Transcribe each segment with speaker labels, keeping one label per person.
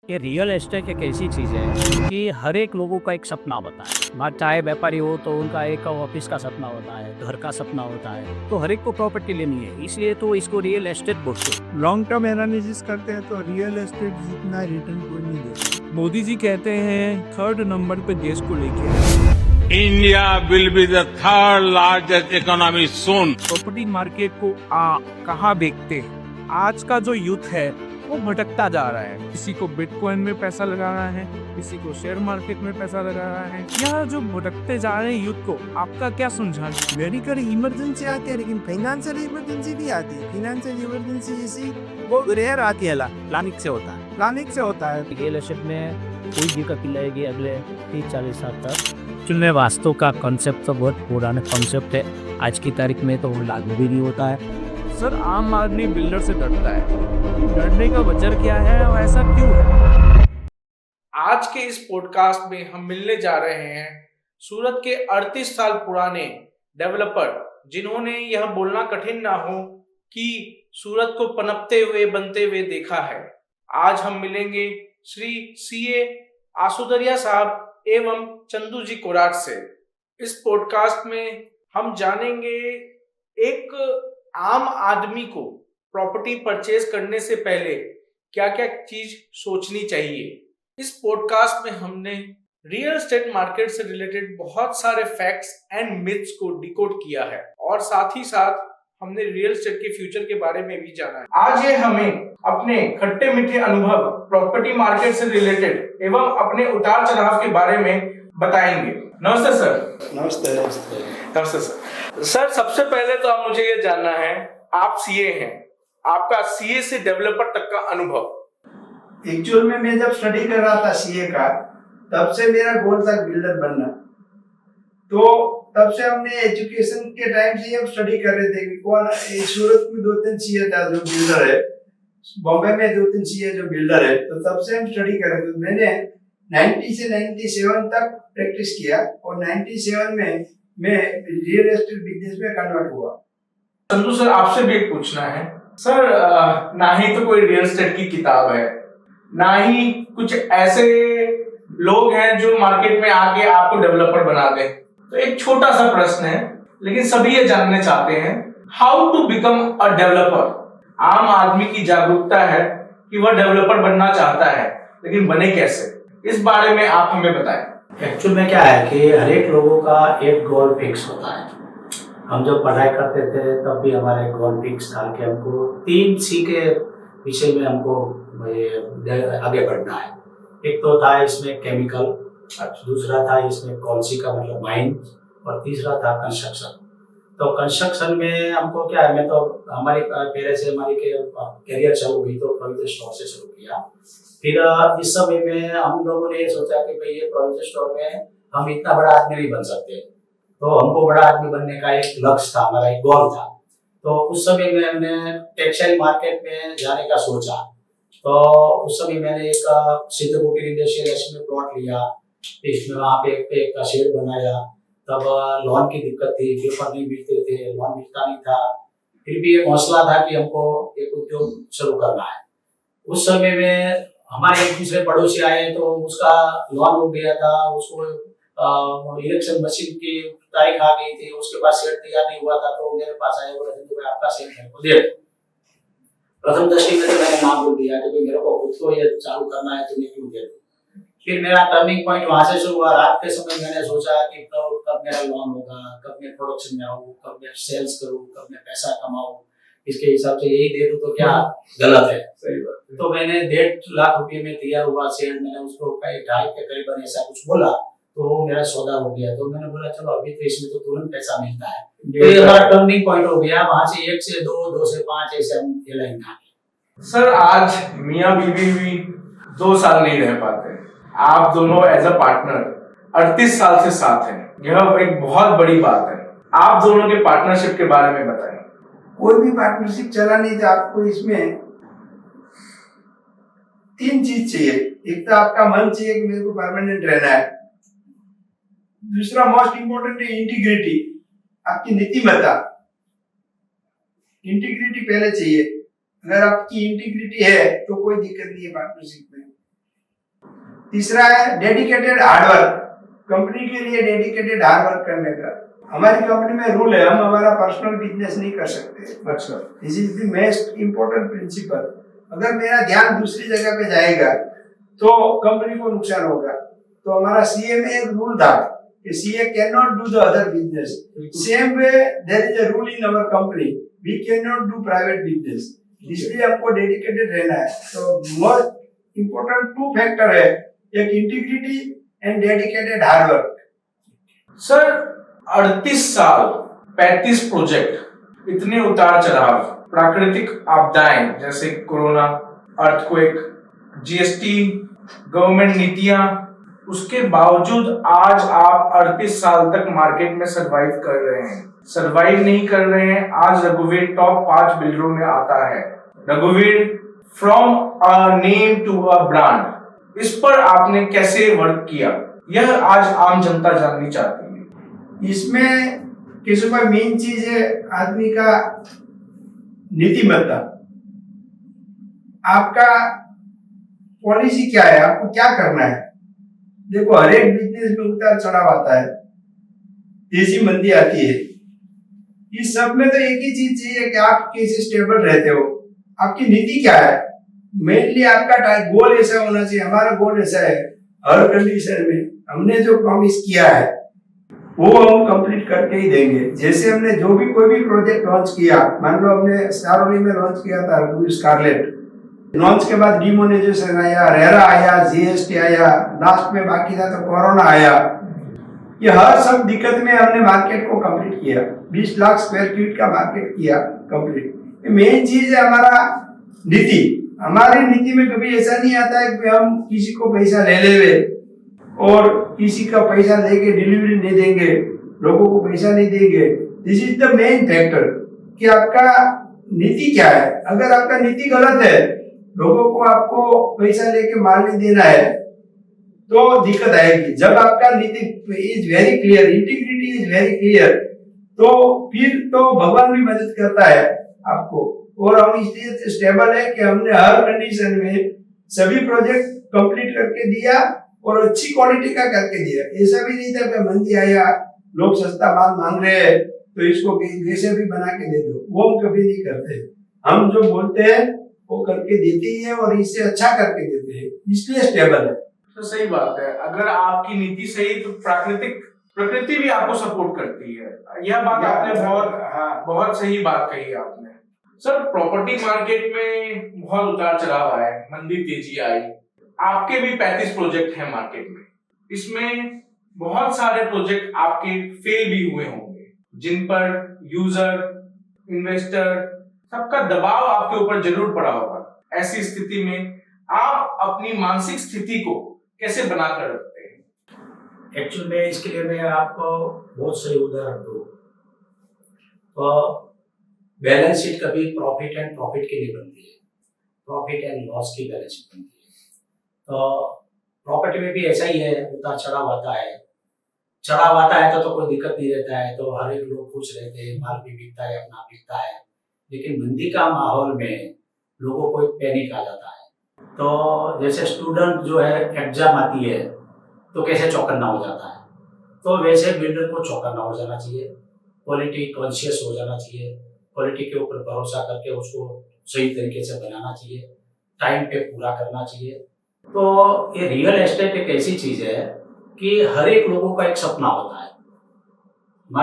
Speaker 1: ये real estate एक ऐसी चीज़ है कि हर एक लोगों का एक सपना होता है। चाहे व्यापारी हो तो उनका एक ऑफिस का सपना होता है, घर का सपना होता है, तो हर एक को प्रॉपर्टी लेनी है, इसलिए तो इसको रियल एस्टेट बोलते हैं।
Speaker 2: लॉन्ग टर्म एनालिसिस करते हैं तो रियल एस्टेट जितना रिटर्न कोई नहीं देता। मोदी जी कहते हैं 3rd नंबर पे देश को लेके आए।
Speaker 3: India will be the third largest economy soon.
Speaker 2: Property market को कहाँ देखते हैं? आज का जो यूथ है वो भटकता जा रहा है। किसी को बिटकॉइन में पैसा लगा रहा है, किसी को शेयर मार्केट में पैसा लगा रहा है। यह जो भटकते जा रहे हैं यूथ को आपका क्या सुझाव? मेडिकल इमरजेंसी आती है लेकिन फाइनेंशियल इमरजेंसी भी आती है। फाइनेंशियल इमरजेंसी जैसी वो रेयर आती है, प्लानिंग से होता है।
Speaker 1: रियल एस्टेट में कोई दिक्कत नहीं आएगी अगले 30-40 साल तक। चुनने वास्तु का कॉन्सेप्ट तो बहुत पुराना कॉन्सेप्ट है, आज की तारीख में तो वो लागू भी नहीं होता है।
Speaker 2: सर आम आदमी बिल्डर से डरता है, डरने का वजह क्या है और ऐसा क्यों है?
Speaker 4: आज के इस पॉडकास्ट में हम मिलने जा रहे हैं सूरत के 38 साल पुराने डेवलपर, जिन्होंने यह बोलना कठिन ना हो कि सूरत को पनपते हुए बनते हुए देखा है। आज हम मिलेंगे श्री सीए आसुदरिया साहब एवं चंदू जी कोराट से। इस पॉडकास्ट में हम जानेंगे एक आम आदमी को प्रॉपर्टी परचेज करने से पहले क्या क्या चीज सोचनी चाहिए। इस पॉडकास्ट में हमने रियल एस्टेट मार्केट से रिलेटेड बहुत सारे फैक्ट्स एंड मिथ्स को डिकोड किया है और साथ ही साथ हमने रियल एस्टेट के फ्यूचर के बारे में भी जाना है। आज ये हमें अपने खट्टे मीठे अनुभव प्रॉपर्टी मार्केट से रिलेटेड एवं अपने उतार चढ़ाव के बारे में बताएंगे। नमस्ते सर। नमस्ते सर। सर सबसे पहले तो आप मुझे ये जानना है, आप सीए हैं, आपका सीए से डेवलपर तक का अनुभव।
Speaker 5: एक्चुअल में मैं जब स्टडी कर रहा था सीए का, तब से मेरा गोल था बिल्डर बनना। तो तब से हमने एजुकेशन के टाइम से हम स्टडी कर रहे थे कि कौन सूरत में 2-3 सीए था जो बिल्डर है, बॉम्बे में 2-3 सीए जो बिल्डर है। तो तब से हम स्टडी कर रहे थे। मैंने 90 से 97 तक प्रैक्टिस किया और 97 में मैं रियल एस्टेट बिजनेस में कन्वर्ट हुआ।
Speaker 4: संतु सर आपसे भी एक पूछना है सर, ना ही तो कोई रियल एस्टेट की किताब है, ना ही कुछ ऐसे लोग हैं जो मार्केट में आके आपको डेवलपर बना दें। तो एक छोटा सा प्रश्न है, लेकिन सभी ये जानने चाहते हैं, how to become a developer. आम आदमी की जागरूकता है कि वह डेवलपर बनना चाहता है, लेकिन बने कैसे, इस बारे में आप हमें बताएं।
Speaker 6: एक्चुअल में क्या है कि हर एक लोगों का एक गोल फिक्स होता है। हम जब पढ़ाई करते थे तब भी हमारा एक गोल फिक्स था कि हमको 3 सी के विषय में हमको आगे बढ़ना है। एक तो था इसमें केमिकल, दूसरा था इसमें कॉल्सी का मतलब माइन, और तीसरा था कंस्ट्रक्शन। तो कंस्ट्रक्शन में हमको क्या है, मैं तो हमारी पहले से हमारी कैरियर चालू हुई तो प्रोविजन स्टोर से शुरू किया। फिर इस समय में हम लोगों ने सोचा कि भाई ये प्रोविजन स्टोर में हम इतना बड़ा आदमी नहीं बन सकते, तो हमको बड़ा आदमी बनने का एक लक्ष्य था, हमारा एक गोल था। तो उस समय में हमने टेक्सटाइल मार्केट में जाने का सोचा। तो उस समय मैंने एक सिद्धपुर इंडस्ट्रियल में प्लॉट लिया, इसमें वहाँ पे एक शेड बनाया। तब लोन की दिक्कत थी, पेपर नहीं मिलते थे, लोन मिलता नहीं था। फिर भी एक हौसला था कि हमको एक उद्योग शुरू करना है। उस समय में हमारे एक दूसरे पड़ोसी आए तो उसका लोन हो गया था, उसको इलेक्शन मशीन की तारीख आ गई थी, उसके पास शेयर तैयार नहीं हुआ था। तो मेरे पास आया, बोला तो आपका शेयर मेरे को दे। प्रथम दृष्टि में तो मैंने नाम बोल दिया कि मेरे को खुद को ये चालू करना है, तो मैं क्यों दे दूं। फिर मेरा टर्निंग पॉइंट वहां से शुरू हुआ। रात के समय मैंने सोचा कि कब मेरा लोन होगा, कब मैं प्रोडक्शन में आऊँ, कब मैं सेल्स करूँ, कब मैं पैसा कमाऊँ। इसके हिसाब से यही दे दूं तो क्या गलत है।
Speaker 5: सही बात।
Speaker 6: तो मैंने 1.5 लाख रुपए में तैयार हुआ शेयर, मैंने उसको 2.5 के करीबन ऐसा कुछ बोला, तो वो मेरा सौदा हो गया। तो मैंने बोला चलो अभी तो इसमें तो तुरंत पैसा मिलता है। तो ये हमारा टर्निंग पॉइंट हो गया। वहां से 1 से 2, 2 से 5 ऐसे हम ये लाइन आ गए।
Speaker 4: सर आज मियाँ बीवी भी 2 साल नहीं रह पाते, आप दोनों एज अ पार्टनर 38 साल से साथ हैं, यह एक बहुत बड़ी बात है। आप दोनों के पार्टनरशिप के बारे में बताएं।
Speaker 5: कोई भी पार्टनरशिप चला नहीं था, आपको इसमें 3 चीज चाहिए। एक तो आपका मन चाहिए कि मेरे को परमानेंट रहना है। दूसरा मोस्ट इम्पोर्टेंट है इंटीग्रिटी, आपकी नीतिमत्ता। इंटीग्रिटी पहले चाहिए। अगर आपकी इंटीग्रिटी है तो कोई दिक्कत नहीं है पार्टनरशिप में। तीसरा है डेडिकेटेड हार्डवर्क, कंपनी के लिए डेडिकेटेड हार्डवर्क करने का। हमारी कंपनी में रूल है, हम हमारा पर्सनल बिजनेस नहीं कर सकते।
Speaker 2: अच्छा।
Speaker 5: This is the most important principle. अगर मेरा ध्यान दूसरी जगह पे जाएगा तो कंपनी को नुकसान होगा। तो हमारा सीए में एक रूल था कि CA can not do the other business, same way there is a rule in our company, we can not do private business. इसलिए हमको डेडिकेटेड रहना है। तो मोस्ट इम्पोर्टेंट 2 फैक्टर है, एक integrity and dedicated hard work.
Speaker 4: Sir 38 साल, 35 project, इतने उतार चढ़ाव, प्राकृतिक आपदाएं जैसे कोरोना, अर्थक्वेक, जीएसटी, गवर्नमेंट नीतियां, उसके बावजूद आज आप 38 साल तक मार्केट में सरवाइव कर रहे हैं। सरवाइव नहीं कर रहे हैं, आज रघुवीर टॉप 5 बिल्डरों में आता है। रघुवीर from a name to a brand, इस पर आपने कैसे वर्क किया, यह आज आम जनता जाननी चाहती है।
Speaker 5: इसमें किसी का मेन चीज है आदमी का नीतिमत्ता। आपका पॉलिसी क्या है, आपको क्या करना है। देखो हर एक बिजनेस में उतार चढ़ाव आता है, तेजी मंदी आती है। इस सब में तो एक ही चीज चाहिए कि आप कैसे स्टेबल रहते हो, आपकी नीति क्या है। मेनली आपका गोल ऐसा होना चाहिए। हमारा गोल ऐसा है, हर कंडीशन में हमने जो प्रॉमिस किया है वो हम कंप्लीट करके ही देंगे। जैसे हमने जो भी कोई भी प्रोजेक्ट लॉन्च किया, मान लो हमने सारोली में लॉन्च किया था स्कारलेट, लॉन्च के बाद डिमोनेटाइजेशन आया, रेरा आया, जीएसटी आया, लास्ट में बाकी था तो कोरोना आया। ये हर सब दिक्कत में हमने मार्केट को कंप्लीट किया, 20 लाख स्क्वायर फीट का मार्केट किया कंप्लीट। मेन चीज है हमारा नीति। हमारी नीति में कभी ऐसा नहीं आता है कि हम किसी को पैसा ले लेवे और किसी का पैसा लेके डिलीवरी नहीं देंगे, लोगों को पैसा नहीं देंगे। This is the main factor कि आपका नीति क्या है। अगर आपका नीति गलत है, लोगों को आपको पैसा लेके माल नहीं देना है, तो दिक्कत आएगी। जब आपका नीति is very clear, integrity is very clear, तो फिर तो भगवान भी मदद करता है आपको। और हम इसलिए स्टेबल है कि हमने हर कंडीशन में सभी प्रोजेक्ट कंप्लीट करके दिया और अच्छी क्वालिटी का करके दिया। ऐसा भी नहीं था कि मंदी आया, लोग सस्ता माल मांग रहे हैं तो इसको कैसे भी बना के दे दो, वो हम कभी नहीं करते। हम जो बोलते हैं वो करके देते ही है और इससे अच्छा करके देते हैं, इसलिए स्टेबल है।
Speaker 4: तो सही बात है, अगर आपकी नीति सही तो प्रकृति भी आपको सपोर्ट करती है। यह बात आपने बहुत सही बात कही आपने। सर प्रॉपर्टी मार्केट में बहुत उतार चढ़ाव आया, मंदी तेजी आई, आपके भी 35 प्रोजेक्ट हैं मार्केट में, इसमें बहुत सारे प्रोजेक्ट आपके फेल भी हुए होंगे, जिन पर यूजर, इन्वेस्टर सबका दबाव आपके ऊपर जरूर पड़ा होगा। ऐसी स्थिति में आप अपनी मानसिक स्थिति को कैसे बनाकर रखते हैं?
Speaker 6: एक्चुअली में इसके लिए मैं आपको बहुत सही उदाहरण दूं तो बैलेंस शीट कभी प्रॉफिट एंड प्रॉफिट की नहीं बनती है, प्रॉफिट एंड लॉस की बैलेंस शीट बनती है। तो प्रॉपर्टी में भी ऐसा ही है, उतार चढ़ाव आता है। चढ़ाव आता है तो कोई दिक्कत नहीं रहता है, तो हर एक लोग खुश रहते हैं, माल भी बिकता है, अपना बिकता है। लेकिन मंदी का माहौल में लोगों को एक पैनिक आ जाता है। तो जैसे स्टूडेंट जो है एग्जाम आती है तो कैसे चौकन्ना हो जाता है, तो वैसे बिल्डर को चौकन्ना हो जाना चाहिए, क्वालिटी कॉन्शियस हो जाना चाहिए, क्वालिटी के ऊपर भरोसा करके उसको सही तरीके से बनाना चाहिए, टाइम पे पूरा करना चाहिए। तो ये रियल एस्टेट एक ऐसी चीज है कि हर एक लोगों का एक सपना होता है।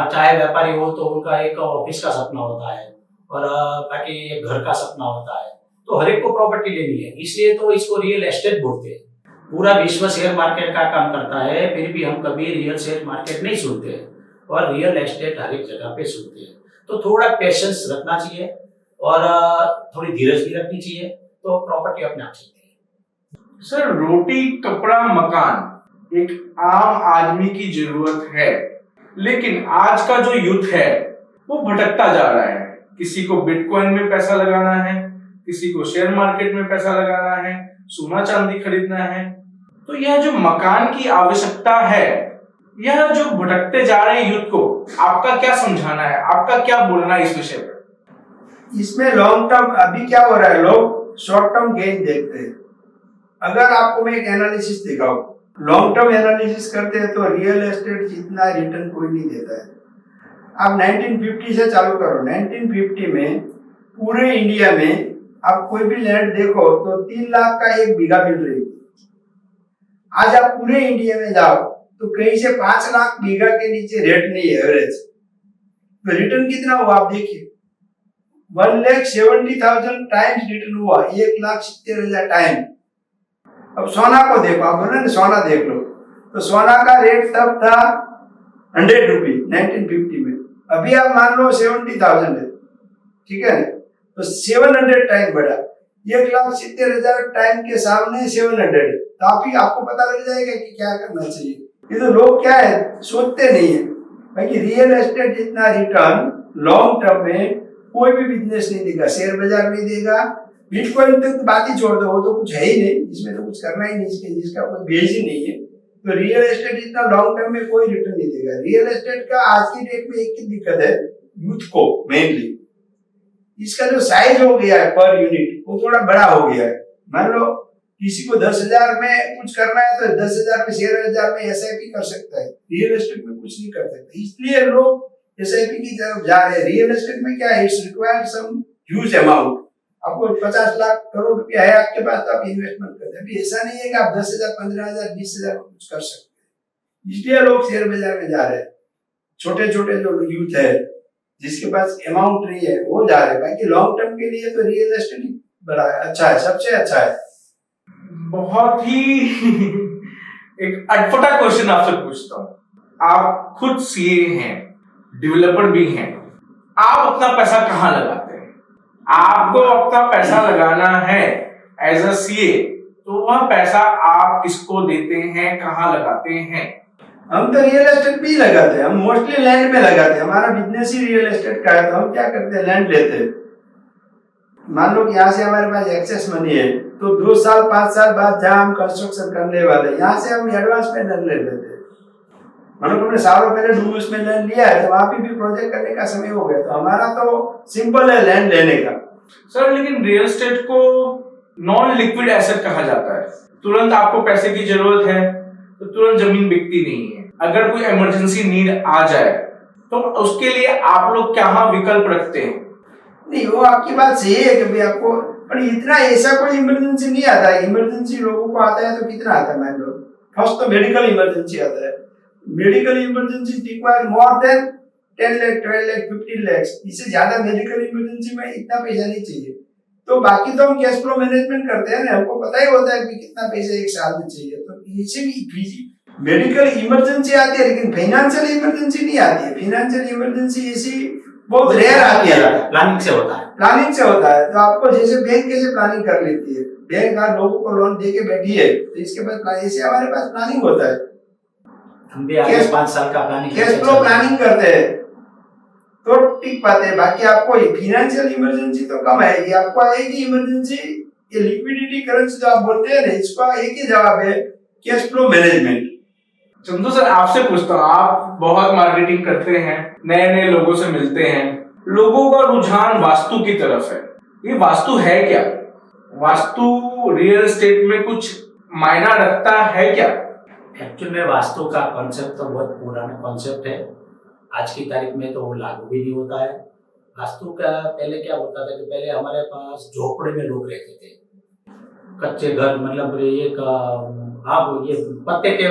Speaker 6: चाहे व्यापारी हो तो उनका एक ऑफिस का सपना होता है और बाकी एक घर का सपना होता है। तो हर एक को प्रॉपर्टी लेनी है, इसलिए तो इसको रियल एस्टेट बोलते हैं। पूरा विश्व शेयर मार्केट का काम करता है, फिर भी हम कभी रियल शेयर मार्केट नहीं सुनते और रियल एस्टेट हर एक जगह पे सुनते हैं। तो थोड़ा पेशेंस रखना चाहिए और थोड़ी धीरज भी रखनी चाहिए, तो प्रॉपर्टी अपने आप चलती है।
Speaker 4: सर रोटी कपड़ा मकान एक आम आदमी की जरूरत है, लेकिन आज का जो यूथ है वो भटकता जा रहा है। किसी को बिटकॉइन में पैसा लगाना है, किसी को शेयर मार्केट में पैसा लगाना है, सोना चांदी खरीदना है। तो यह जो मकान की आवश्यकता है, यह जो भटकते जा रहे यूथ को आपका क्या समझाना है, आपका क्या बोलना है इस विषय पर?
Speaker 5: इसमें लॉन्ग टर्म अभी क्या हो रहा है, लोग शॉर्ट टर्म गेन देखते हैं। अगर आपको मैं एक एनालिसिस दिखाऊं, लॉन्ग टर्म एनालिसिस करते हैं तो रियल एस्टेट जितना रिटर्न कोई नहीं देता है। आप 1950 से चालू करो, 1950 में पूरे इंडिया में आप कोई भी लैंड देखो तो 3 लाख का 1 बीघा मिल रही है। आज आप पूरे इंडिया में जाओ तो कहीं से 5 लाख बीघा के नीचे रेट नहीं है एवरेज। तो रिटर्न कितना हुआ आप देखिए, 1,70,000 टाइम्स रिटर्न हुआ, 1,70,000 टाइम। अब सोना को देखो, आप बोले ना सोना देख लो, तो सोना का रेट तब था 100 रुपी 1950 में, अभी आप मान लो 70,000 है, ठीक है, तो 700 टाइम बढ़ा। 1,70,000 टाइम के सामने 700 है, तो आपको पता लग जाएगा कि क्या करना चाहिए। ये तो लोग क्या है सोचते नहीं है भाई, रियल एस्टेट जितना रिटर्न लॉन्ग टर्म में कोई भी बिजनेस नहीं देगा, शेयर बाजार नहीं देगा, बिटकॉइन तो बात ही छोड़ दो, वो तो कुछ है ही नहीं, इसमें तो कुछ करना ही नहीं, जिसका कोई बेस ही नहीं है। तो रियल एस्टेट इतना लॉन्ग टर्म में कोई रिटर्न नहीं देगा। रियल एस्टेट का आज की डेट में एक ही दिक्कत है यूथ को, मेनली इसका जो साइज हो गया है पर यूनिट वो थोड़ा बड़ा हो गया है। मान लो किसी को 10,000 में कुछ करना है तो 10,000 में 11,000 में SIP कर सकता है, रियल एस्टेट में कुछ नहीं कर सकता, इसलिए लोग SIP की तरफ जा रहे हैं। रियल एस्टेट में क्या है, it's required some huge amount. आपको 50 लाख करोड़ रुपया है आपके पास तो आप इन्वेस्टमेंट करते हैं, अभी ऐसा नहीं है कि आप 10,000 15,000 20,000 में कुछ कर सकते हैं, इसलिए लोग शेयर बाजार में जा रहे हैं। छोटे छोटे जो यूथ है जिसके पास अमाउंट नहीं है वो जा रहे हैं, बाकी लॉन्ग टर्म के लिए तो रियल एस्टेट ही बड़ा अच्छा है, सबसे अच्छा है।
Speaker 4: बहुत ही एक अटपटा क्वेश्चन आपसे पूछता हूँ, आप खुद सीए हैं, डेवलपर भी हैं, आप अपना पैसा कहाँ लगाते हैं? आपको अपना पैसा लगाना है एज अ सीए, तो वह पैसा आप किसको देते हैं, कहाँ लगाते हैं?
Speaker 5: हम तो रियल एस्टेट भी लगाते हैं, हम मोस्टली लैंड में लगाते हैं, हमारा बिजनेस ही रियल एस्टेट का है। तो हम क्या करते हैं, लैंड लेते हैं। मान लो कि यहाँ से हमारे पास एक्सेस मनी है तो 2 साल 5 साल बाद जहाँ हम कंस्ट्रक्शन करने वाले यहाँ से हम एडवांस में लैंड ले लेते हैं। मतलब हमने सालों पहले डूबूस में लैंड लिया है तो वहाँ पे भी प्रोजेक्ट करने का समय हो गया, तो हमारा तो सिंपल है लैंड लेने का।
Speaker 4: सर लेकिन रियल एस्टेट को नॉन लिक्विड एसेट कहा जाता है, तुरंत आपको पैसे की जरूरत है तो तुरंत जमीन बिकती नहीं है, अगर कोई इमरजेंसी नीड आ जाए तो उसके लिए आप लोग क्या विकल्प रखते हैं?
Speaker 5: नहीं, वो आपकी बात सही है कि भाई आपको, पर इतना ऐसा कोई इमरजेंसी नहीं आता है। इमरजेंसी लोगों को आता है तो कितना आता है, मान लो फर्स्ट तो मेडिकल इमरजेंसी आता है, medical emergency require more than 10 lakh 12 lakh 15 lakh, इससे ज्यादा मेडिकल इमरजेंसी में इतना पैसा नहीं चाहिए। तो बाकी तो हम कैश फ्लो मैनेजमेंट करते हैं ना, हमको पता ही होता है कि कितना पैसा एक साल में चाहिए, तो इससे भी मेडिकल इमरजेंसी आती है लेकिन फाइनेंशियल इमरजेंसी नहीं आती है। फाइनेंशियल इमरजेंसी ऐसी बहुत रेयर आती है,
Speaker 6: प्लानिंग से होता है,
Speaker 5: प्लानिंग से होता है। तो आपको जैसे बैंक कैसे प्लानिंग कर लेती है, बैंक आज लोगों को लोन दे के बैठी है तो इसके पास ऐसे हमारे पास प्लानिंग होता है।
Speaker 6: हम भी आगे 5 साल का प्लानिंग
Speaker 5: कैश फ्लो प्लानिंग करते हैं तो टिक पाते हैं। बाकी आपको फाइनेंशियल इमरजेंसी तो कम आएगी, आपको आएगी इमरजेंसी ये लिक्विडिटी करेंसी जो आप बोलते हैं ना, इसका एक ही जवाब है cash flow management.
Speaker 4: Chandu sir आपसे पूछता हूँ, आप बहुत मार्केटिंग करते हैं, नए नए लोगों से मिलते हैं, लोगों का रुझान वास्तु की तरफ है, ये वास्तु है क्या? वास्तु रियल एस्टेट में कुछ मायना रखता है क्या?
Speaker 6: एक्चुअल में वास्तु का कॉन्सेप्ट तो बहुत पुराना कॉन्सेप्ट है, आज की तारीख में तो वो लागू भी नहीं होता है। वास्तु का पहले क्या होता था कि पहले हमारे पास झोपड़े में लोग रहते थे, कच्चे घर, मतलब एक आप ये पत्ते के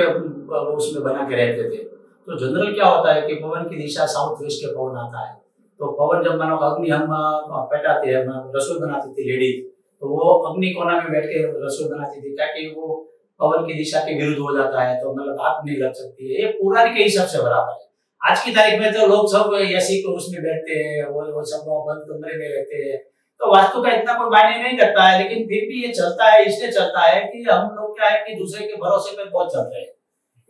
Speaker 6: उसमें बना के रहते थे। तो जनरल क्या होता है कि पवन की दिशा साउथ वेस्ट के पवन आता है, तो पवन जब मानो अग्नि हम पेटाते हैं, रसोई बनाती थी लेडी, तो वो अग्नि कोना में बैठ के रसोई बनाती थी ताकि वो पवन की दिशा के विरुद्ध हो जाता है तो मतलब आग नहीं लग सकती है। ये पुरानी के हिसाब से बराबर है। आज की तारीख में तो लोग सब एसी को उसमें बैठते हैं, वो सब बंद कमरे में रहते हैं, तो वास्तु का इतना कोई मायने नहीं करता है। लेकिन फिर भी ये चलता है, इसलिए चलता है कि हम लोग क्या है कि दूसरे के भरोसे पे बहुत चल रहे हैं,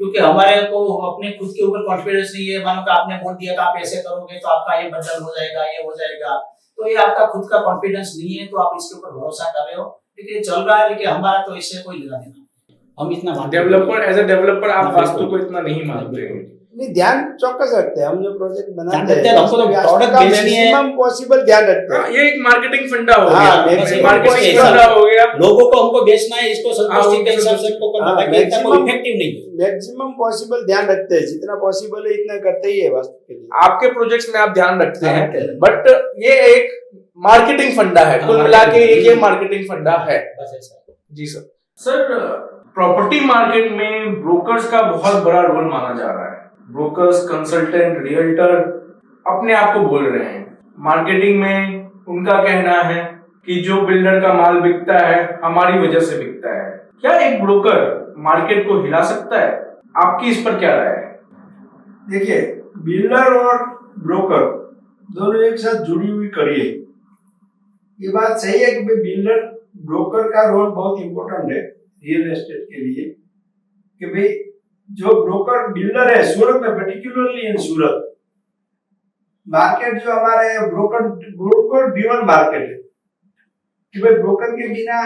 Speaker 6: क्योंकि हमारे को अपने खुद के ऊपर कॉन्फिडेंस नहीं है। मानो कि आपने बोल दिया कि आप ऐसे करोगे तो आपका ये बदल हो जाएगा, ये हो जाएगा, तो ये आपका खुद का कॉन्फिडेंस नहीं है, तो आप इसके ऊपर भरोसा कर रहे हो। लेकिन चल रहा है, लेकिन हमारा तो इससे कोई लेना देना, हम इतना
Speaker 4: डेवलपर एज ए डेवलपर आप वास्तु को इतना नहीं मानते हैं?
Speaker 5: नहीं, ध्यान चौकस रखते हैं हम जो प्रोजेक्ट
Speaker 6: ध्यान
Speaker 5: बनाते
Speaker 6: रखते हैं, हमको तो product
Speaker 5: का
Speaker 6: बेचनी है।
Speaker 5: मैक्सिमम पॉसिबल ध्यान रखते हैं।
Speaker 4: ये एक मार्केटिंग फंडा हो
Speaker 5: हाँ,
Speaker 4: गया,
Speaker 5: maximum
Speaker 4: मार्केटिंग
Speaker 6: possible।
Speaker 4: फंडा हो गया।
Speaker 6: लोगों को हमको बेचना है, इसको संतुष्टि
Speaker 4: हाँ,
Speaker 6: के हिसाब से हमको करना,
Speaker 5: हाँ,
Speaker 6: बाकी इतना कोई
Speaker 5: maximum-
Speaker 6: इफेक्टिव नहीं है।
Speaker 5: मैक्सिमम पॉसिबल ध्यान रखते हैं, जितना पॉसिबल है इतना करते ही है वास्तु के लिए।
Speaker 4: आपके प्रोजेक्ट्स में आप ध्यान रखते
Speaker 6: ध्यान
Speaker 4: हैं,
Speaker 6: रखते हैं।
Speaker 4: बट ये एक मार्केटिंग फंडा है, कुल
Speaker 6: हाँ,
Speaker 4: मिला के
Speaker 6: marketing।
Speaker 4: ये मार्केटिंग फंडा है।
Speaker 6: बस ऐसा।
Speaker 4: जी सर। सर, प्रॉपर्टी मार्केट में ब्रोकर्स का बहुत बड़ा रोल माना जा रहा है। ब्रोकर्स, कंसल्टेंट, रियल्टर अपने आप को बोल रहे हैं। मार्केटिंग में उनका कहना है कि जो बिल्डर का माल बिकता है हमारी वजह से बिकता है। क्या एक ब्रोकर मार्केट को हिला सकता है? आपकी इस पर क्या राय है?
Speaker 5: देखिए, बिल्डर और ब्रोकर दोनों एक साथ जुड़ी हुई कड़ी है। ये बात सही है कि भाई बिल्डर ब्रोकर का रोल बहुत इंपॉर्टेंट है रियल एस्टेट के लिए, कि भाई जो ब्रोकर बिल्डर है सूरत में, पर्टिकुलरली इन सूरत मार्केट जो हमारा है ब्रोकर ड्रिवन मार्केट है, कि भाई ब्रोकर के बिना